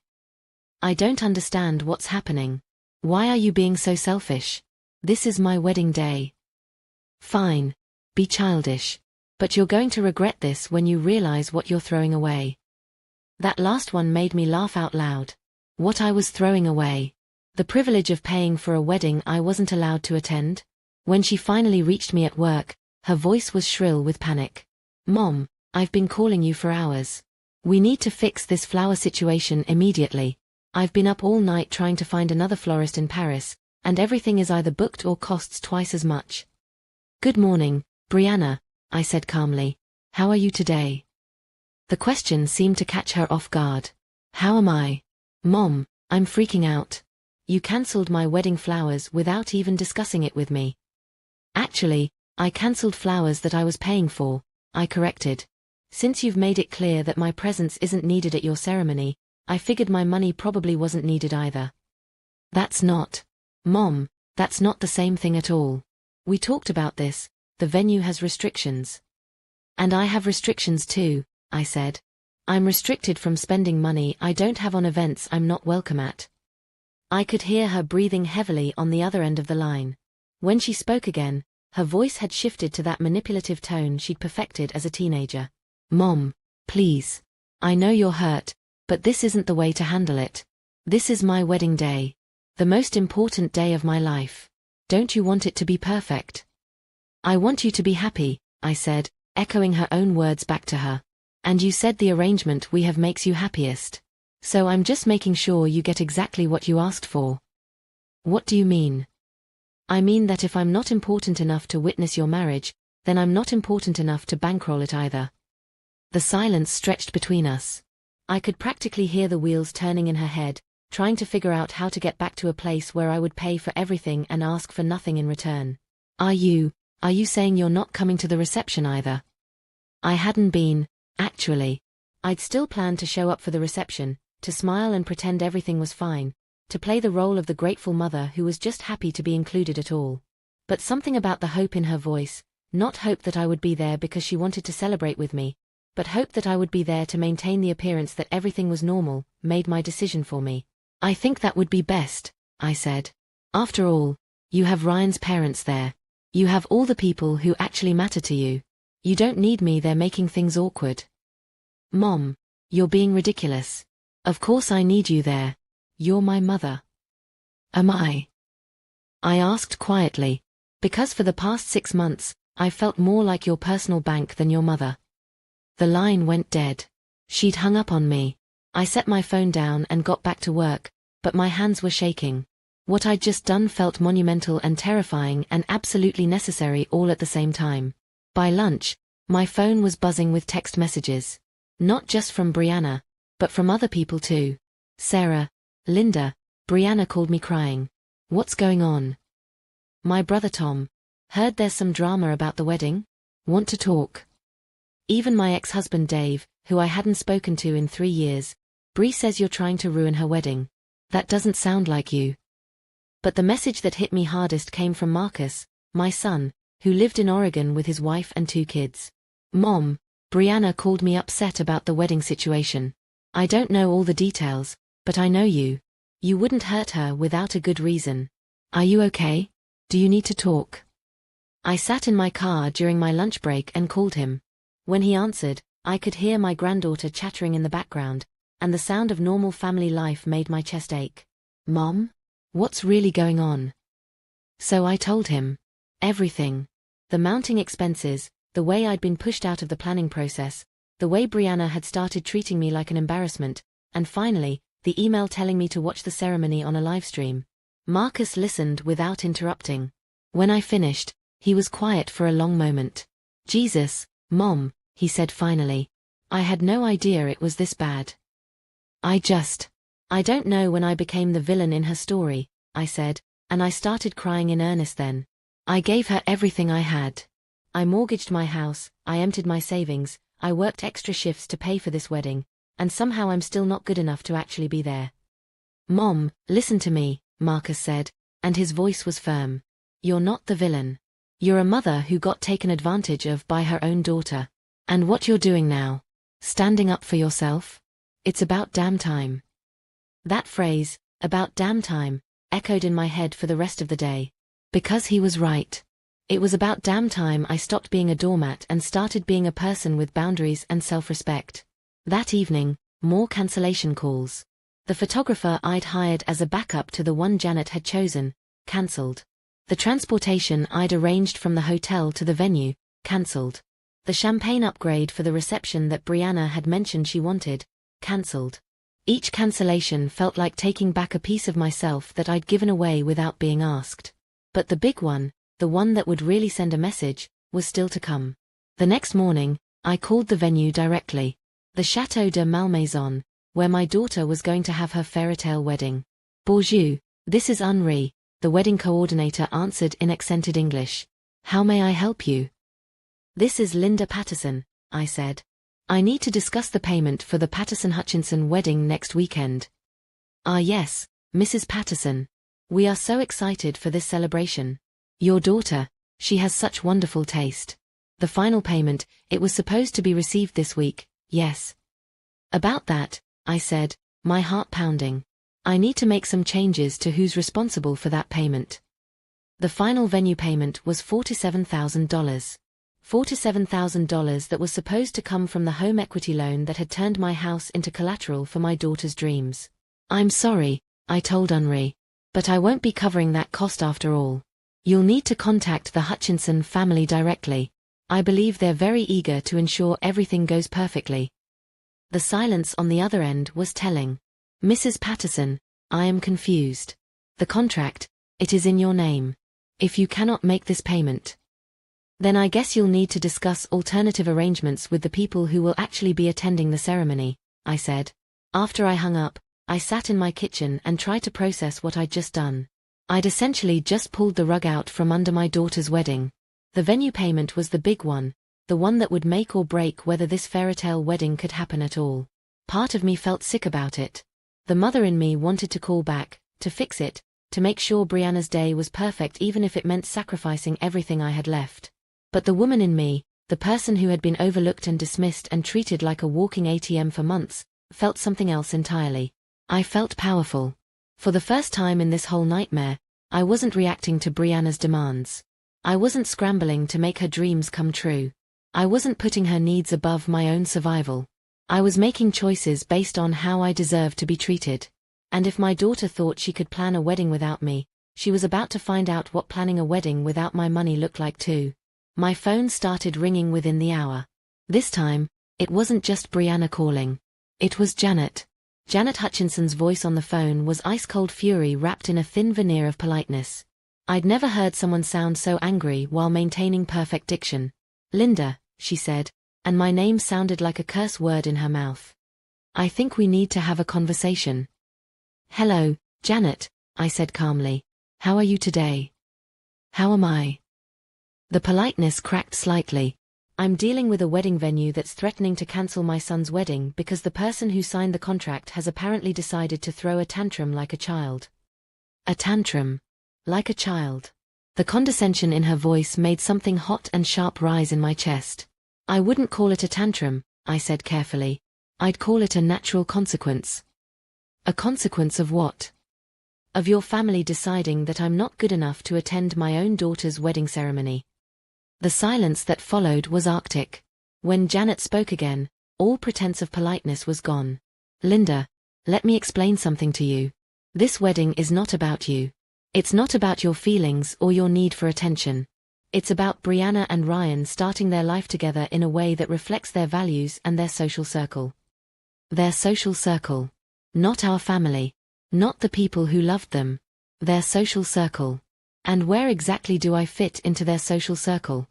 S1: I don't understand what's happening. Why are you being so selfish? This is my wedding day. Fine. Be childish. But you're going to regret this when you realize what you're throwing away. That last one made me laugh out loud. What I was throwing away. The privilege of paying for a wedding I wasn't allowed to attend. When she finally reached me at work, her voice was shrill with panic. Mom, I've been calling you for hours. We need to fix this flower situation immediately. I've been up all night trying to find another florist in Paris, and everything is either booked or costs twice as much. Good morning, Brianna, I said calmly. How are you today? The question seemed to catch her off guard. How am I? Mom, I'm freaking out. You cancelled my wedding flowers without even discussing it with me. Actually, I cancelled flowers that I was paying for, I corrected. Since you've made it clear that my presence isn't needed at your ceremony, I figured my money probably wasn't needed either. Mom, that's not the same thing at all. We talked about this, the venue has restrictions. And I have restrictions too, I said. I'm restricted from spending money I don't have on events I'm not welcome at. I could hear her breathing heavily on the other end of the line. When she spoke again, her voice had shifted to that manipulative tone she'd perfected as a teenager. Mom, please. I know you're hurt, but this isn't the way to handle it. This is my wedding day. The most important day of my life. Don't you want it to be perfect? I want you to be happy, I said, echoing her own words back to her. And you said the arrangement we have makes you happiest. So I'm just making sure you get exactly what you asked for. What do you mean? I mean that if I'm not important enough to witness your marriage, then I'm not important enough to bankroll it either. The silence stretched between us. I could practically hear the wheels turning in her head, trying to figure out how to get back to a place where I would pay for everything and ask for nothing in return. Are you saying you're not coming to the reception either? I hadn't been, actually. I'd still planned to show up for the reception, to smile and pretend everything was fine, to play the role of the grateful mother who was just happy to be included at all. But something about the hope in her voice, not hope that I would be there because she wanted to celebrate with me, but hope that I would be there to maintain the appearance that everything was normal, made my decision for me. I think that would be best, I said. After all, you have Ryan's parents there. You have all the people who actually matter to you. You don't need me there making things awkward. Mom, you're being ridiculous. Of course I need you there. You're my mother. Am I? I asked quietly, because for the past 6 months, I felt more like your personal bank than your mother. The line went dead. She'd hung up on me. I set my phone down and got back to work, but my hands were shaking. What I'd just done felt monumental and terrifying and absolutely necessary all at the same time. By lunch, my phone was buzzing with text messages. Not just from Brianna, but from other people too. Sarah, Linda, Brianna called me crying. What's going on? My brother Tom. Heard there's some drama about the wedding? Want to talk? Even my ex-husband Dave, who I hadn't spoken to in 3 years. Bree says you're trying to ruin her wedding. That doesn't sound like you. But the message that hit me hardest came from Marcus, my son, who lived in Oregon with his wife and 2 kids. Mom, Brianna called me upset about the wedding situation. I don't know all the details, but I know you. You wouldn't hurt her without a good reason. Are you okay? Do you need to talk? I sat in my car during my lunch break and called him. When he answered, I could hear my granddaughter chattering in the background, and the sound of normal family life made my chest ache. Mom? What's really going on? So I told him. Everything. The mounting expenses, the way I'd been pushed out of the planning process, the way Brianna had started treating me like an embarrassment, and finally, the email telling me to watch the ceremony on a livestream. Marcus listened without interrupting. When I finished, he was quiet for a long moment. Jesus, Mom, he said finally. I had no idea it was this bad. I don't know when I became the villain in her story, I said, and I started crying in earnest then. I gave her everything I had. I mortgaged my house, I emptied my savings, I worked extra shifts to pay for this wedding, and somehow I'm still not good enough to actually be there. Mom, listen to me, Marcus said, and his voice was firm. You're not the villain. You're a mother who got taken advantage of by her own daughter. And what you're doing now? Standing up for yourself? It's about damn time. That phrase, about damn time, echoed in my head for the rest of the day. Because he was right. It was about damn time I stopped being a doormat and started being a person with boundaries and self-respect. That evening, more cancellation calls. The photographer I'd hired as a backup to the one Janet had chosen, cancelled. The transportation I'd arranged from the hotel to the venue, cancelled. The champagne upgrade for the reception that Brianna had mentioned she wanted, cancelled. Each cancellation felt like taking back a piece of myself that I'd given away without being asked. But the big one, the one that would really send a message, was still to come. The next morning, I called the venue directly. The Château de Malmaison, where my daughter was going to have her fairytale wedding. Bonjour, this is Henri, the wedding coordinator answered in accented English. How may I help you? This is Linda Patterson, I said. I need to discuss the payment for the Patterson-Hutchinson wedding next weekend. Ah yes, Mrs. Patterson. We are so excited for this celebration. Your daughter, she has such wonderful taste. The final payment, it was supposed to be received this week, yes. About that, I said, my heart pounding. I need to make some changes to who's responsible for that payment. The final venue payment was $47,000. $47,000 that was supposed to come from the home equity loan that had turned my house into collateral for my daughter's dreams. I'm sorry, I told Henri, but I won't be covering that cost after all. You'll need to contact the Hutchinson family directly. I believe they're very eager to ensure everything goes perfectly. The silence on the other end was telling. Mrs. Patterson, I am confused. The contract, it is in your name. If you cannot make this payment, then I guess you'll need to discuss alternative arrangements with the people who will actually be attending the ceremony, I said. After I hung up, I sat in my kitchen and tried to process what I'd just done. I'd essentially just pulled the rug out from under my daughter's wedding. The venue payment was the big one, the one that would make or break whether this fairytale wedding could happen at all. Part of me felt sick about it. The mother in me wanted to call back, to fix it, to make sure Brianna's day was perfect even if it meant sacrificing everything I had left. But the woman in me, the person who had been overlooked and dismissed and treated like a walking ATM for months, felt something else entirely. I felt powerful. For the first time in this whole nightmare, I wasn't reacting to Brianna's demands. I wasn't scrambling to make her dreams come true. I wasn't putting her needs above my own survival. I was making choices based on how I deserved to be treated. And if my daughter thought she could plan a wedding without me, she was about to find out what planning a wedding without my money looked like too. My phone started ringing within the hour. This time, it wasn't just Brianna calling. It was Janet. Janet Hutchinson's voice on the phone was ice-cold fury wrapped in a thin veneer of politeness. I'd never heard someone sound so angry while maintaining perfect diction. "Linda," she said, and my name sounded like a curse word in her mouth. "I think we need to have a conversation." "Hello, Janet," I said calmly. "How are you today?" "How am I?" The politeness cracked slightly. "I'm dealing with a wedding venue that's threatening to cancel my son's wedding because the person who signed the contract has apparently decided to throw a tantrum like a child." A tantrum. Like a child. The condescension in her voice made something hot and sharp rise in my chest. "I wouldn't call it a tantrum," I said carefully. "I'd call it a natural consequence." "A consequence of what?" "Of your family deciding that I'm not good enough to attend my own daughter's wedding ceremony." The silence that followed was arctic. When Janet spoke again, all pretense of politeness was gone. "Linda, let me explain something to you. This wedding is not about you. It's not about your feelings or your need for attention. It's about Brianna and Ryan starting their life together in a way that reflects their values and their social circle." Their social circle. Not our family. Not the people who loved them. Their social circle. And where exactly do I fit into their social circle?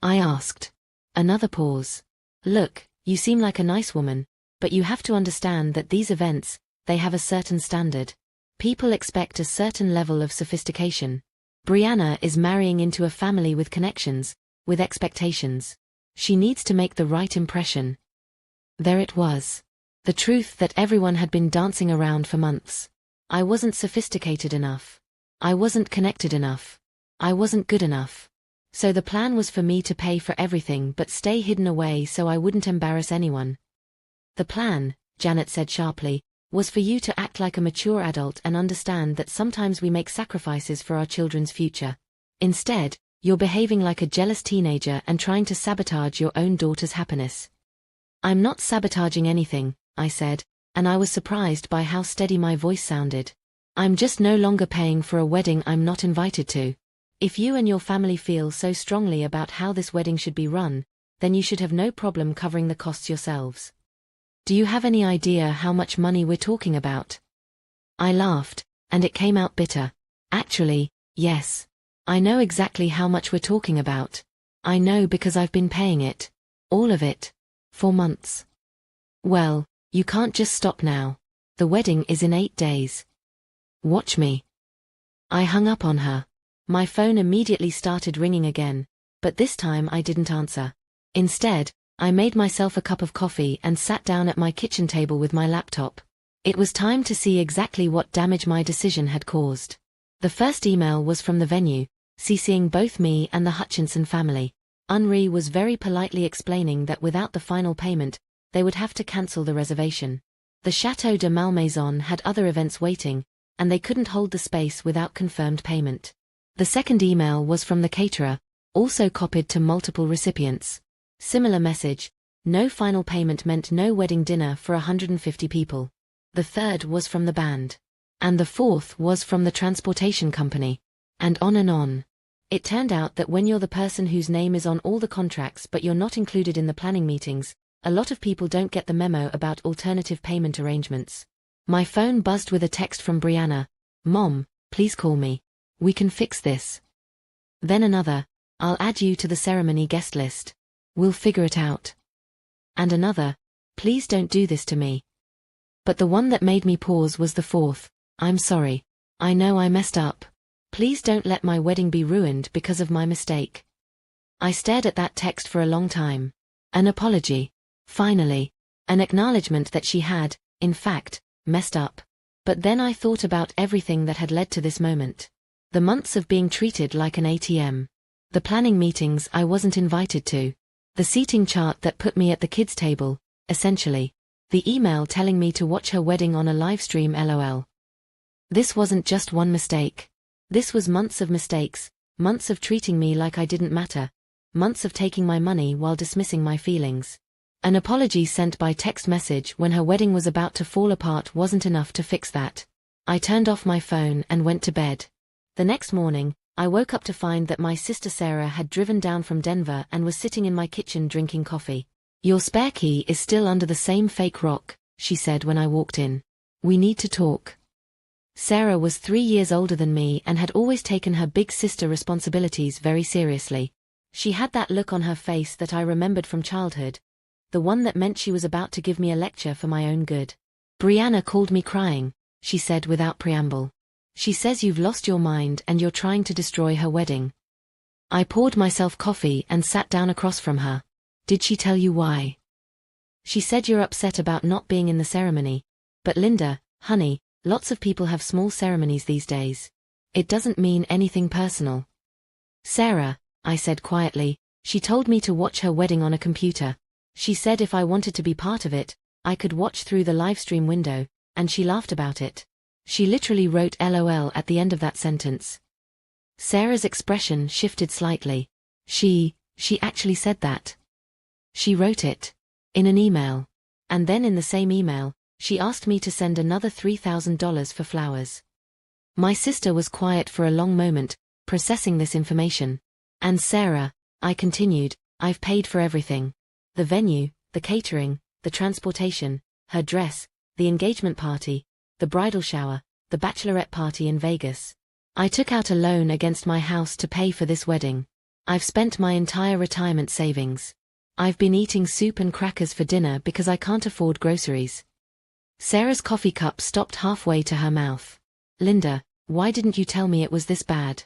S1: I asked. Another pause. "Look, you seem like a nice woman, but you have to understand that these events, they have a certain standard. People expect a certain level of sophistication. Brianna is marrying into a family with connections, with expectations. She needs to make the right impression." There it was. The truth that everyone had been dancing around for months. I wasn't sophisticated enough. I wasn't connected enough. I wasn't good enough. So the plan was for me to pay for everything but stay hidden away so I wouldn't embarrass anyone. "The plan," Janet said sharply, "was for you to act like a mature adult and understand that sometimes we make sacrifices for our children's future. Instead, you're behaving like a jealous teenager and trying to sabotage your own daughter's happiness." "I'm not sabotaging anything," I said, and I was surprised by how steady my voice sounded. "I'm just no longer paying for a wedding I'm not invited to. If you and your family feel so strongly about how this wedding should be run, then you should have no problem covering the costs yourselves. Do you have any idea how much money we're talking about?" I laughed, and it came out bitter. "Actually, yes. I know exactly how much we're talking about. I know because I've been paying it. All of it. For months." "Well, you can't just stop now. The wedding is in 8 days. Watch me." I hung up on her. My phone immediately started ringing again, but this time I didn't answer. Instead, I made myself a cup of coffee and sat down at my kitchen table with my laptop. It was time to see exactly what damage my decision had caused. The first email was from the venue, CCing both me and the Hutchinson family. Henri was very politely explaining that without the final payment, they would have to cancel the reservation. The Château de Malmaison had other events waiting, and they couldn't hold the space without confirmed payment. The second email was from the caterer, also copied to multiple recipients. Similar message: no final payment meant no wedding dinner for 150 people. The third was from the band. And the fourth was from the transportation company. And on and on. It turned out that when you're the person whose name is on all the contracts but you're not included in the planning meetings, a lot of people don't get the memo about alternative payment arrangements. My phone buzzed with a text from Brianna. "Mom, please call me. We can fix this." Then another: "I'll add you to the ceremony guest list. We'll figure it out." And another: "Please don't do this to me." But the one that made me pause was the fourth: "I'm sorry. I know I messed up. Please don't let my wedding be ruined because of my mistake." I stared at that text for a long time. An apology. Finally. An acknowledgement that she had, in fact, messed up. But then I thought about everything that had led to this moment. The months of being treated like an ATM. The planning meetings I wasn't invited to. The seating chart that put me at the kids' table, essentially. The email telling me to watch her wedding on a live stream LOL. This wasn't just one mistake. This was months of mistakes, months of treating me like I didn't matter, months of taking my money while dismissing my feelings. An apology sent by text message when her wedding was about to fall apart wasn't enough to fix that. I turned off my phone and went to bed. The next morning, I woke up to find that my sister Sarah had driven down from Denver and was sitting in my kitchen drinking coffee. "Your spare key is still under the same fake rock," she said when I walked in. We need to talk. Sarah was 3 years older than me and had always taken her big sister responsibilities very seriously. She had that look on her face that I remembered from childhood, the one that meant she was about to give me a lecture for my own good. Brianna called me crying, she said without preamble. She says you've lost your mind and you're trying to destroy her wedding. I poured myself coffee and sat down across from her. Did she tell you why? She said you're upset about not being in the ceremony. But Linda, honey, lots of people have small ceremonies these days. It doesn't mean anything personal. Sarah, I said quietly, she told me to watch her wedding on a computer. She said if I wanted to be part of it, I could watch through the Livestream window, and she laughed about it. She literally wrote LOL at the end of that sentence. Sarah's expression shifted slightly. She actually said that. She wrote it. In an email. And then in the same email, she asked me to send another $3,000 for flowers. My sister was quiet for a long moment, processing this information. And Sarah, I continued, I've paid for everything. The venue, the catering, the transportation, her dress, the engagement party, the bridal shower, the bachelorette party in Vegas. I took out a loan against my house to pay for this wedding. I've spent my entire retirement savings. I've been eating soup and crackers for dinner because I can't afford groceries. Sarah's coffee cup stopped halfway to her mouth. Linda, why didn't you tell me it was this bad?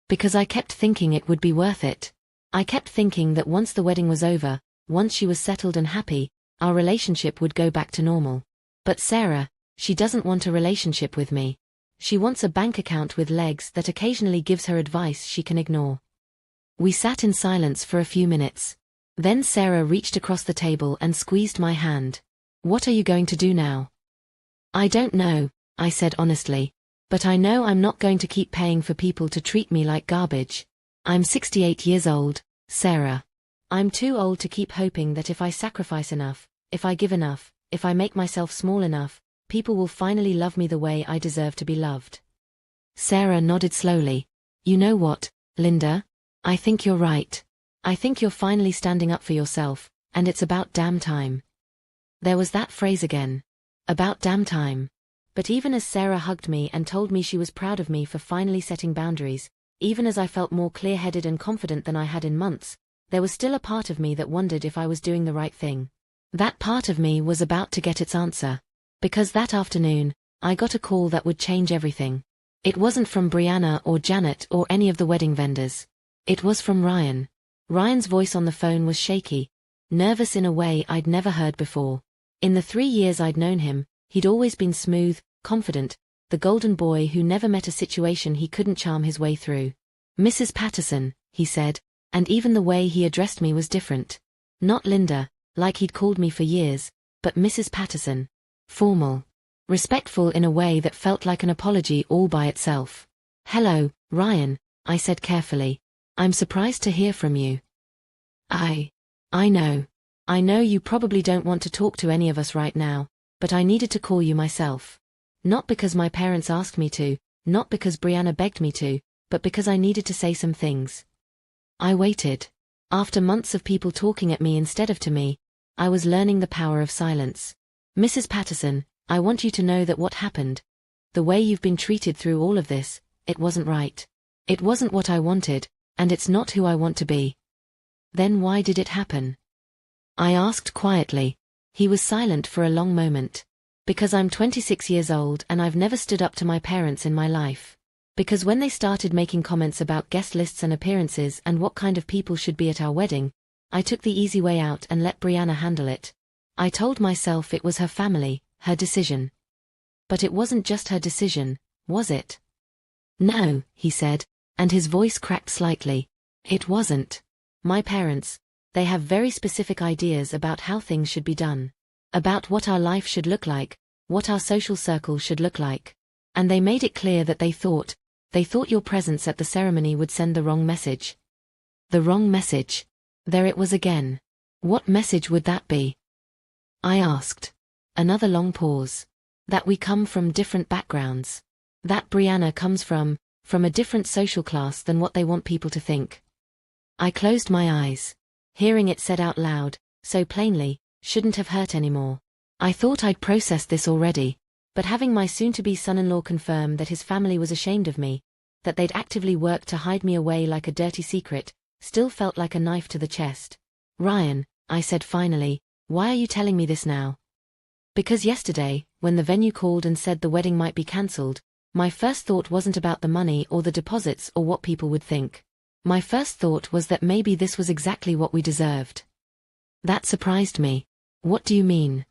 S1: Because I kept thinking it would be worth it. I kept thinking that once the wedding was over, once she was settled and happy, our relationship would go back to normal. But Sarah, she doesn't want a relationship with me. She wants a bank account with legs that occasionally gives her advice she can ignore. We sat in silence for a few minutes. Then Sarah reached across the table and squeezed my hand. What are you going to do now? I don't know, I said honestly. But I know I'm not going to keep paying for people to treat me like garbage. I'm 68 years old, Sarah. I'm too old to keep hoping that if I sacrifice enough, if I give enough, if I make myself small enough, people will finally love me the way I deserve to be loved. Sarah nodded slowly. You know what, Linda? I think you're right. I think you're finally standing up for yourself, and it's about damn time. There was that phrase again. About damn time. But even as Sarah hugged me and told me she was proud of me for finally setting boundaries, even as I felt more clear-headed and confident than I had in months, there was still a part of me that wondered if I was doing the right thing. That part of me was about to get its answer. Because that afternoon, I got a call that would change everything. It wasn't from Brianna or Janet or any of the wedding vendors. It was from Ryan. Ryan's voice on the phone was shaky, nervous in a way I'd never heard before. In the 3 years I'd known him, he'd always been smooth, confident, the golden boy who never met a situation he couldn't charm his way through. Mrs. Patterson, he said, and even the way he addressed me was different. Not Linda, like he'd called me for years, but Mrs. Patterson. Formal. Respectful in a way that felt like an apology all by itself. Hello, Ryan, I said carefully. I'm surprised to hear from you. I know. I know you probably don't want to talk to any of us right now, but I needed to call you myself. Not because my parents asked me to, not because Brianna begged me to, but because I needed to say some things. I waited. After months of people talking at me instead of to me, I was learning the power of silence. Mrs. Patterson, I want you to know that what happened, the way you've been treated through all of this, it wasn't right. It wasn't what I wanted, and it's not who I want to be. Then why did it happen? I asked quietly. He was silent for a long moment. Because I'm 26 years old and I've never stood up to my parents in my life. Because when they started making comments about guest lists and appearances and what kind of people should be at our wedding, I took the easy way out and let Brianna handle it. I told myself it was her family, her decision. But it wasn't just her decision, was it? No, he said, and his voice cracked slightly. It wasn't. My parents, they have very specific ideas about how things should be done. About what our life should look like, what our social circle should look like. And they made it clear that they thought your presence at the ceremony would send the wrong message. The wrong message. There it was again. What message would that be? I asked. Another long pause. That we come from different backgrounds. That Brianna comes from a different social class than what they want people to think. I closed my eyes. Hearing it said out loud, so plainly, shouldn't have hurt anymore. I thought I'd processed this already, but having my soon-to-be son-in-law confirm that his family was ashamed of me, that they'd actively worked to hide me away like a dirty secret, still felt like a knife to the chest. Ryan, I said finally, why are you telling me this now? Because yesterday, when the venue called and said the wedding might be cancelled, my first thought wasn't about the money or the deposits or what people would think. My first thought was that maybe this was exactly what we deserved. That surprised me. What do you mean?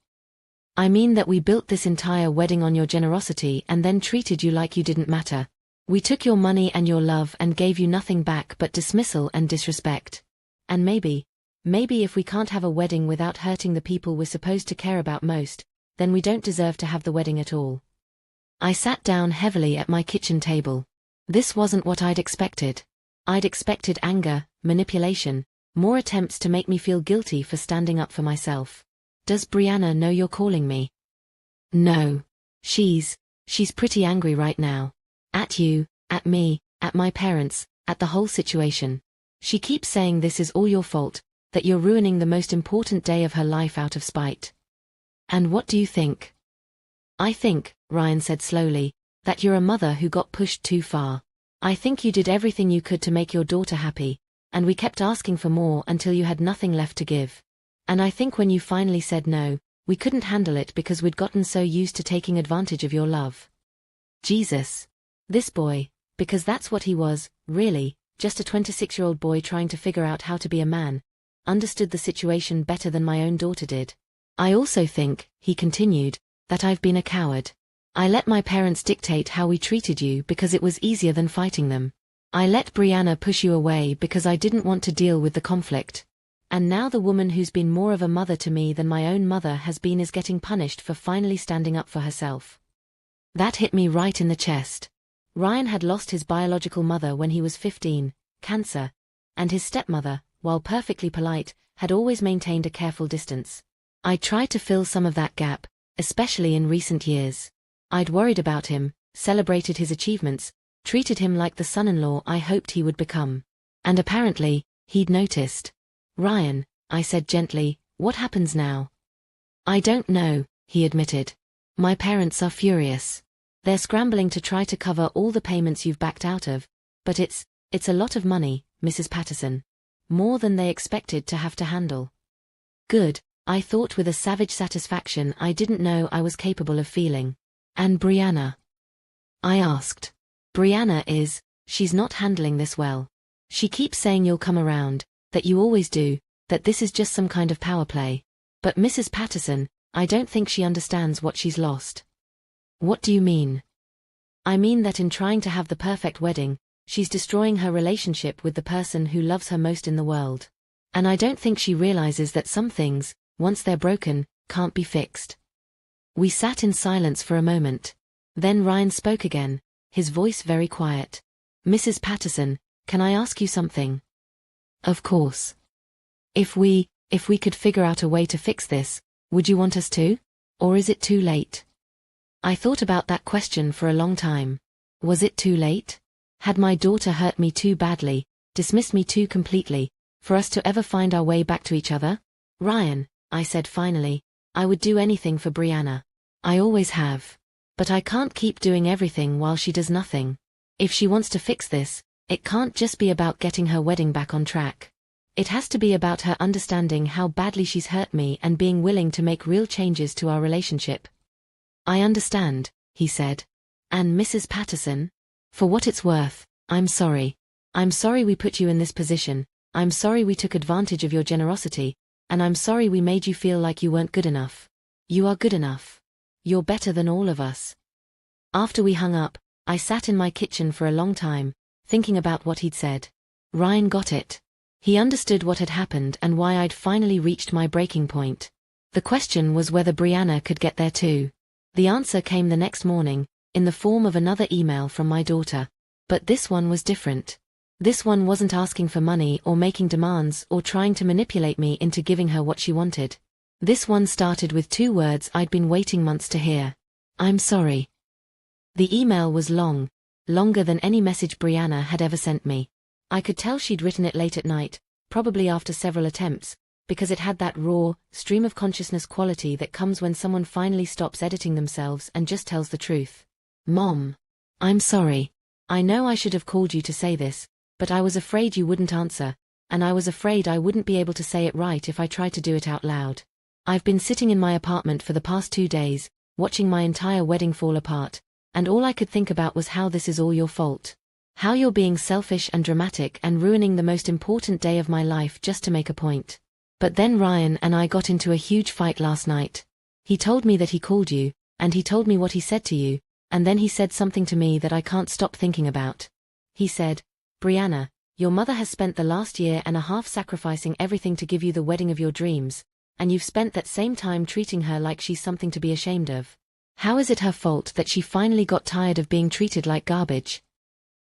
S1: I mean that we built this entire wedding on your generosity and then treated you like you didn't matter. We took your money and your love and gave you nothing back but dismissal and disrespect. And maybe if we can't have a wedding without hurting the people we're supposed to care about most, then we don't deserve to have the wedding at all. I sat down heavily at my kitchen table. This wasn't what I'd expected. I'd expected anger, manipulation, more attempts to make me feel guilty for standing up for myself. Does Brianna know you're calling me? No. She's pretty angry right now. At you, at me, at my parents, at the whole situation. She keeps saying this is all your fault, that you're ruining the most important day of her life out of spite. And what do you think? I think, Ryan said slowly, that you're a mother who got pushed too far. I think you did everything you could to make your daughter happy, and we kept asking for more until you had nothing left to give. And I think when you finally said no, we couldn't handle it because we'd gotten so used to taking advantage of your love. Jesus. This boy, because that's what he was, really, just a 26-year-old boy trying to figure out how to be a man, understood the situation better than my own daughter did. I also think, he continued, that I've been a coward. I let my parents dictate how we treated you because it was easier than fighting them. I let Brianna push you away because I didn't want to deal with the conflict. And now the woman who's been more of a mother to me than my own mother has been is getting punished for finally standing up for herself. That hit me right in the chest. Ryan had lost his biological mother when he was 15, cancer, and his stepmother, while perfectly polite, had always maintained a careful distance. I tried to fill some of that gap, especially in recent years. I'd worried about him, celebrated his achievements, treated him like the son-in-law I hoped he would become. And apparently, he'd noticed. Ryan, I said gently, what happens now? I don't know, he admitted. My parents are furious. They're scrambling to try to cover all the payments you've backed out of, but it's a lot of money, Mrs. Patterson. More than they expected to have to handle. Good, I thought with a savage satisfaction I didn't know I was capable of feeling. And Brianna? I asked. Brianna she's not handling this well. She keeps saying you'll come around, that you always do, that this is just some kind of power play. But Mrs. Patterson, I don't think she understands what she's lost. What do you mean? I mean that in trying to have the perfect wedding, she's destroying her relationship with the person who loves her most in the world. And I don't think she realizes that some things, once they're broken, can't be fixed. We sat in silence for a moment. Then Ryan spoke again, his voice very quiet. Mrs. Patterson, can I ask you something? Of course. If we could figure out a way to fix this, would you want us to? Or is it too late? I thought about that question for a long time. Was it too late? Had my daughter hurt me too badly, dismissed me too completely, for us to ever find our way back to each other? Ryan, I said finally, I would do anything for Brianna. I always have. But I can't keep doing everything while she does nothing. If she wants to fix this, it can't just be about getting her wedding back on track. It has to be about her understanding how badly she's hurt me and being willing to make real changes to our relationship. I understand, he said. And Mrs. Patterson? For what it's worth, I'm sorry. I'm sorry we put you in this position, I'm sorry we took advantage of your generosity, and I'm sorry we made you feel like you weren't good enough. You are good enough. You're better than all of us. After we hung up, I sat in my kitchen for a long time, thinking about what he'd said. Ryan got it. He understood what had happened and why I'd finally reached my breaking point. The question was whether Brianna could get there too. The answer came the next morning, in the form of another email from my daughter. But this one was different. This one wasn't asking for money or making demands or trying to manipulate me into giving her what she wanted. This one started with 2 words I'd been waiting months to hear. I'm sorry. The email was long, longer than any message Brianna had ever sent me. I could tell she'd written it late at night, probably after several attempts, because it had that raw, stream of consciousness quality that comes when someone finally stops editing themselves and just tells the truth. Mom. I'm sorry. I know I should have called you to say this, but I was afraid you wouldn't answer, and I was afraid I wouldn't be able to say it right if I tried to do it out loud. I've been sitting in my apartment for the past 2 days, watching my entire wedding fall apart, and all I could think about was how this is all your fault. How you're being selfish and dramatic and ruining the most important day of my life just to make a point. But then Ryan and I got into a huge fight last night. He told me that he called you, and he told me what he said to you, and then he said something to me that I can't stop thinking about. He said, Brianna, your mother has spent the last year and a half sacrificing everything to give you the wedding of your dreams, and you've spent that same time treating her like she's something to be ashamed of. How is it her fault that she finally got tired of being treated like garbage?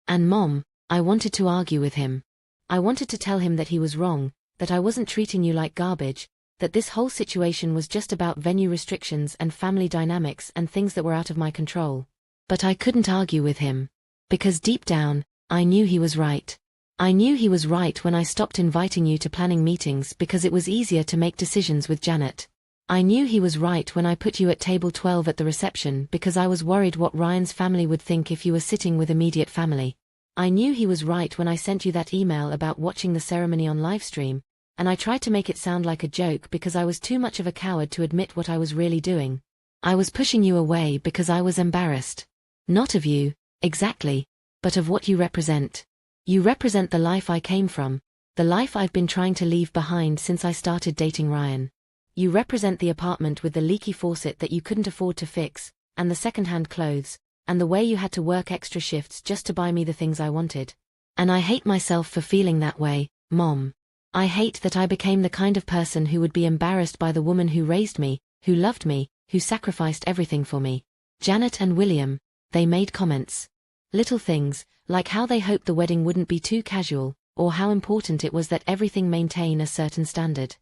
S1: And Mom, I wanted to argue with him. I wanted to tell him that he was wrong, that I wasn't treating you like garbage, that this whole situation was just about venue restrictions and family dynamics and things that were out of my control. But I couldn't argue with him. Because deep down, I knew he was right. I knew he was right when I stopped inviting you to planning meetings because it was easier to make decisions with Janet. I knew he was right when I put you at table 12 at the reception because I was worried what Ryan's family would think if you were sitting with immediate family. I knew he was right when I sent you that email about watching the ceremony on Livestream, and I tried to make it sound like a joke because I was too much of a coward to admit what I was really doing. I was pushing you away because I was embarrassed. Not of you, exactly, but of what you represent. You represent the life I came from, the life I've been trying to leave behind since I started dating Ryan. You represent the apartment with the leaky faucet that you couldn't afford to fix, and the second-hand clothes, and the way you had to work extra shifts just to buy me the things I wanted. And I hate myself for feeling that way, Mom. I hate that I became the kind of person who would be embarrassed by the woman who raised me, who loved me, who sacrificed everything for me. Janet and William, they made comments. Little things, like how they hoped the wedding wouldn't be too casual, or how important it was that everything maintain a certain standard.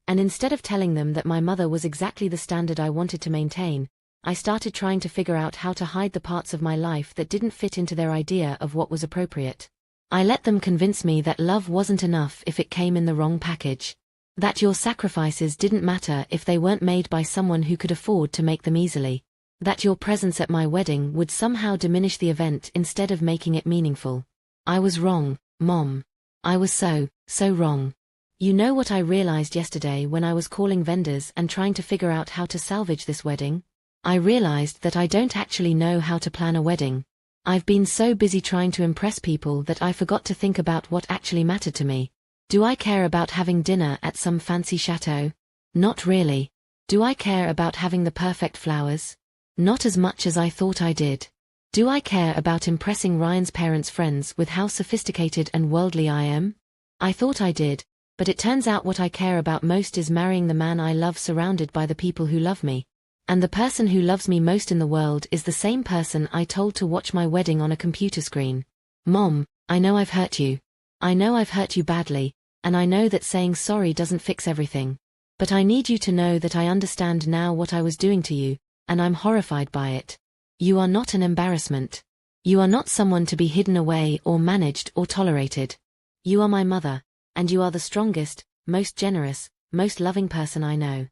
S1: And instead of telling them that my mother was exactly the standard I wanted to maintain, I started trying to figure out how to hide the parts of my life that didn't fit into their idea of what was appropriate. I let them convince me that love wasn't enough if it came in the wrong package. That your sacrifices didn't matter if they weren't made by someone who could afford to make them easily. That your presence at my wedding would somehow diminish the event instead of making it meaningful. I was wrong, Mom. I was so wrong. You know what I realized yesterday when I was calling vendors and trying to figure out how to salvage this wedding? I realized that I don't actually know how to plan a wedding. I've been so busy trying to impress people that I forgot to think about what actually mattered to me. Do I care about having dinner at some fancy chateau? Not really. Do I care about having the perfect flowers? Not as much as I thought I did. Do I care about impressing Ryan's parents' friends with how sophisticated and worldly I am? I thought I did, but it turns out what I care about most is marrying the man I love surrounded by the people who love me. And the person who loves me most in the world is the same person I told to watch my wedding on a computer screen. Mom, I know I've hurt you. I know I've hurt you badly, and I know that saying sorry doesn't fix everything. But I need you to know that I understand now what I was doing to you, and I'm horrified by it. You are not an embarrassment. You are not someone to be hidden away or managed or tolerated. You are my mother, and you are the strongest, most generous, most loving person I know.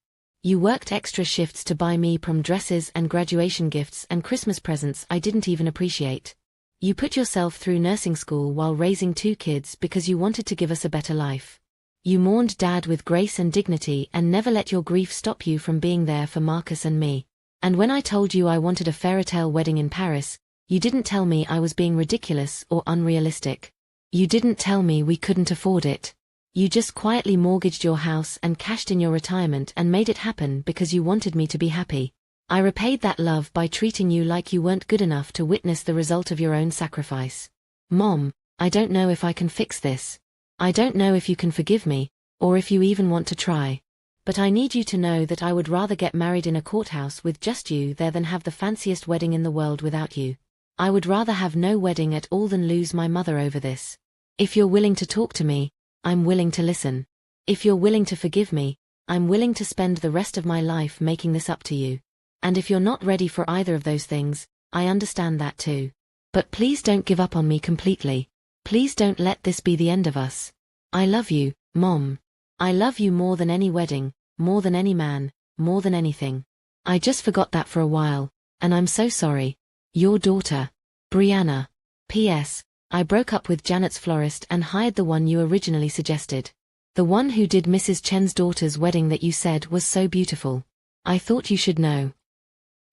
S1: You worked extra shifts to buy me prom dresses and graduation gifts and Christmas presents I didn't even appreciate. You put yourself through nursing school while raising 2 kids because you wanted to give us a better life. You mourned Dad with grace and dignity and never let your grief stop you from being there for Marcus and me. And when I told you I wanted a fairytale wedding in Paris, you didn't tell me I was being ridiculous or unrealistic. You didn't tell me we couldn't afford it. You just quietly mortgaged your house and cashed in your retirement and made it happen because you wanted me to be happy. I repaid that love by treating you like you weren't good enough to witness the result of your own sacrifice. Mom, I don't know if I can fix this. I don't know if you can forgive me, or if you even want to try. But I need you to know that I would rather get married in a courthouse with just you there than have the fanciest wedding in the world without you. I would rather have no wedding at all than lose my mother over this. If you're willing to talk to me, I'm willing to listen. If you're willing to forgive me, I'm willing to spend the rest of my life making this up to you. And if you're not ready for either of those things, I understand that too. But please don't give up on me completely. Please don't let this be the end of us. I love you, Mom. I love you more than any wedding, more than any man, more than anything. I just forgot that for a while, and I'm so sorry. Your daughter, Brianna. P.S. I broke up with Janet's florist and hired the one you originally suggested. The one who did Mrs. Chen's daughter's wedding that you said was so beautiful. I thought you should know.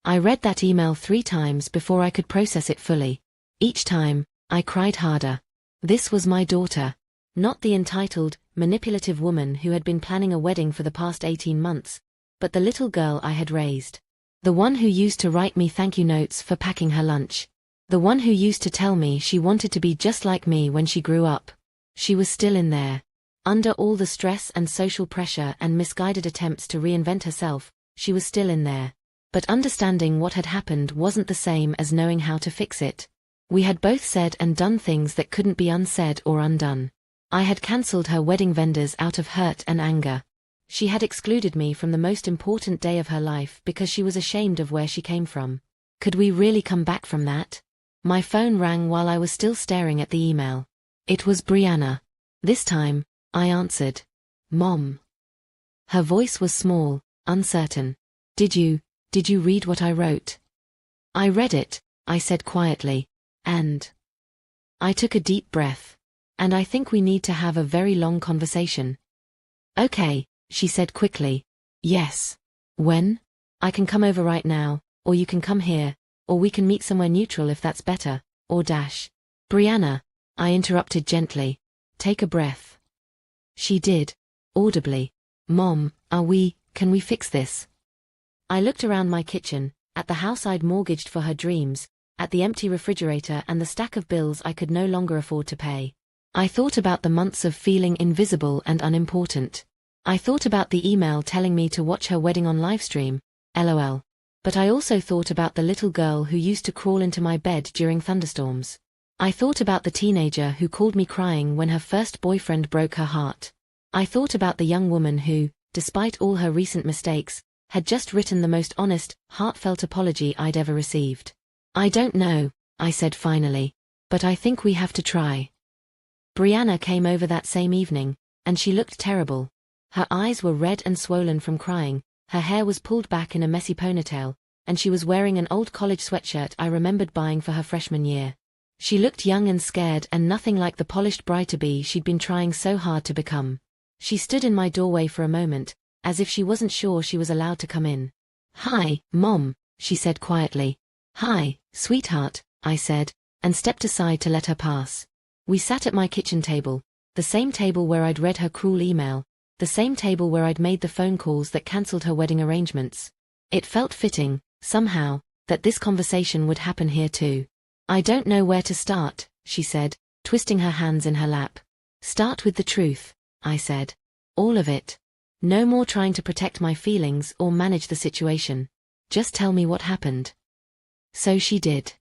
S1: I read that email 3 times before I could process it fully. Each time, I cried harder. This was my daughter. Not the entitled, manipulative woman who had been planning a wedding for the past 18 months, but the little girl I had raised. The one who used to write me thank you notes for packing her lunch. The one who used to tell me she wanted to be just like me when she grew up. She was still in there. Under all the stress and social pressure and misguided attempts to reinvent herself, she was still in there. But understanding what had happened wasn't the same as knowing how to fix it. We had both said and done things that couldn't be unsaid or undone. I had cancelled her wedding vendors out of hurt and anger. She had excluded me from the most important day of her life because she was ashamed of where she came from. Could we really come back from that? My phone rang while I was still staring at the email. It was Brianna. This time, I answered. Mom. Her voice was small, uncertain. Did you read what I wrote? I read it, I said quietly, and I took a deep breath. And I think we need to have a very long conversation. Okay, she said quickly. Yes. When? I can come over right now, or you can come here, or we can meet somewhere neutral if that's better, or dash. Brianna, I interrupted gently. Take a breath. She did, audibly. Mom, can we fix this? I looked around my kitchen, at the house I'd mortgaged for her dreams, at the empty refrigerator and the stack of bills I could no longer afford to pay. I thought about the months of feeling invisible and unimportant. I thought about the email telling me to watch her wedding on Livestream, LOL. But I also thought about the little girl who used to crawl into my bed during thunderstorms. I thought about the teenager who called me crying when her first boyfriend broke her heart. I thought about the young woman who, despite all her recent mistakes, had just written the most honest, heartfelt apology I'd ever received. I don't know, I said finally, but I think we have to try. Brianna came over that same evening, and she looked terrible. Her eyes were red and swollen from crying, her hair was pulled back in a messy ponytail, and she was wearing an old college sweatshirt I remembered buying for her freshman year. She looked young and scared and nothing like the polished bride-to-be she'd been trying so hard to become. She stood in my doorway for a moment, as if she wasn't sure she was allowed to come in. Hi, Mom, she said quietly. Hi, sweetheart, I said, and stepped aside to let her pass. We sat at my kitchen table, the same table where I'd read her cruel email, the same table where I'd made the phone calls that cancelled her wedding arrangements. It felt fitting, somehow, that this conversation would happen here too. I don't know where to start, she said, twisting her hands in her lap. Start with the truth, I said. All of it. No more trying to protect my feelings or manage the situation. Just tell me what happened. So she did.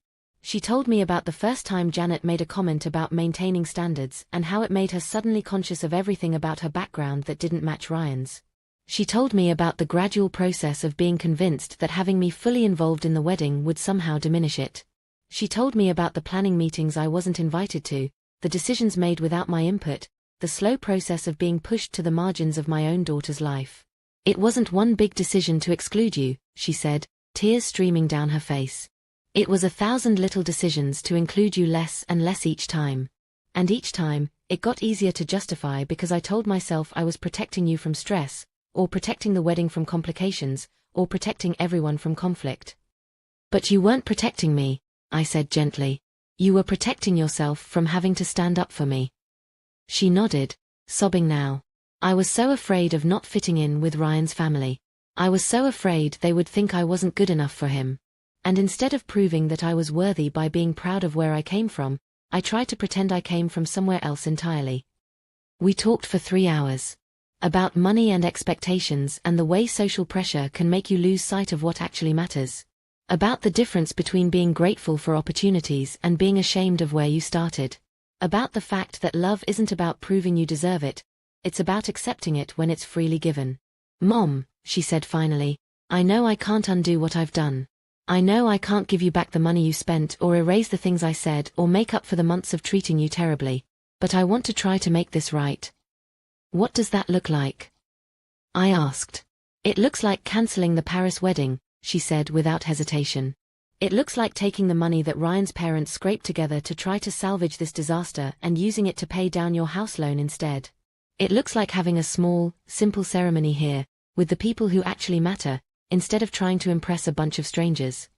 S1: She told me about the first time Janet made a comment about maintaining standards and how it made her suddenly conscious of everything about her background that didn't match Ryan's. She told me about the gradual process of being convinced that having me fully involved in the wedding would somehow diminish it. She told me about the planning meetings I wasn't invited to, the decisions made without my input, the slow process of being pushed to the margins of my own daughter's life. It wasn't one big decision to exclude you, she said, tears streaming down her face. It was 1,000 little decisions to include you less and less each time. And each time, it got easier to justify because I told myself I was protecting you from stress, or protecting the wedding from complications, or protecting everyone from conflict. But you weren't protecting me, I said gently. You were protecting yourself from having to stand up for me. She nodded, sobbing now. I was so afraid of not fitting in with Ryan's family. I was so afraid they would think I wasn't good enough for him. And instead of proving that I was worthy by being proud of where I came from, I tried to pretend I came from somewhere else entirely. We talked for 3 hours. About money and expectations and the way social pressure can make you lose sight of what actually matters. About the difference between being grateful for opportunities and being ashamed of where you started. About the fact that love isn't about proving you deserve it, it's about accepting it when it's freely given. Mom, she said finally, I know I can't undo what I've done. I know I can't give you back the money you spent or erase the things I said or make up for the months of treating you terribly. But I want to try to make this right. What does that look like? I asked. It looks like canceling the Paris wedding, she said without hesitation. It looks like taking the money that Ryan's parents scraped together to try to salvage this disaster and using it to pay down your house loan instead. It looks like having a small, simple ceremony here, with the people who actually matter, instead of trying to impress a bunch of strangers.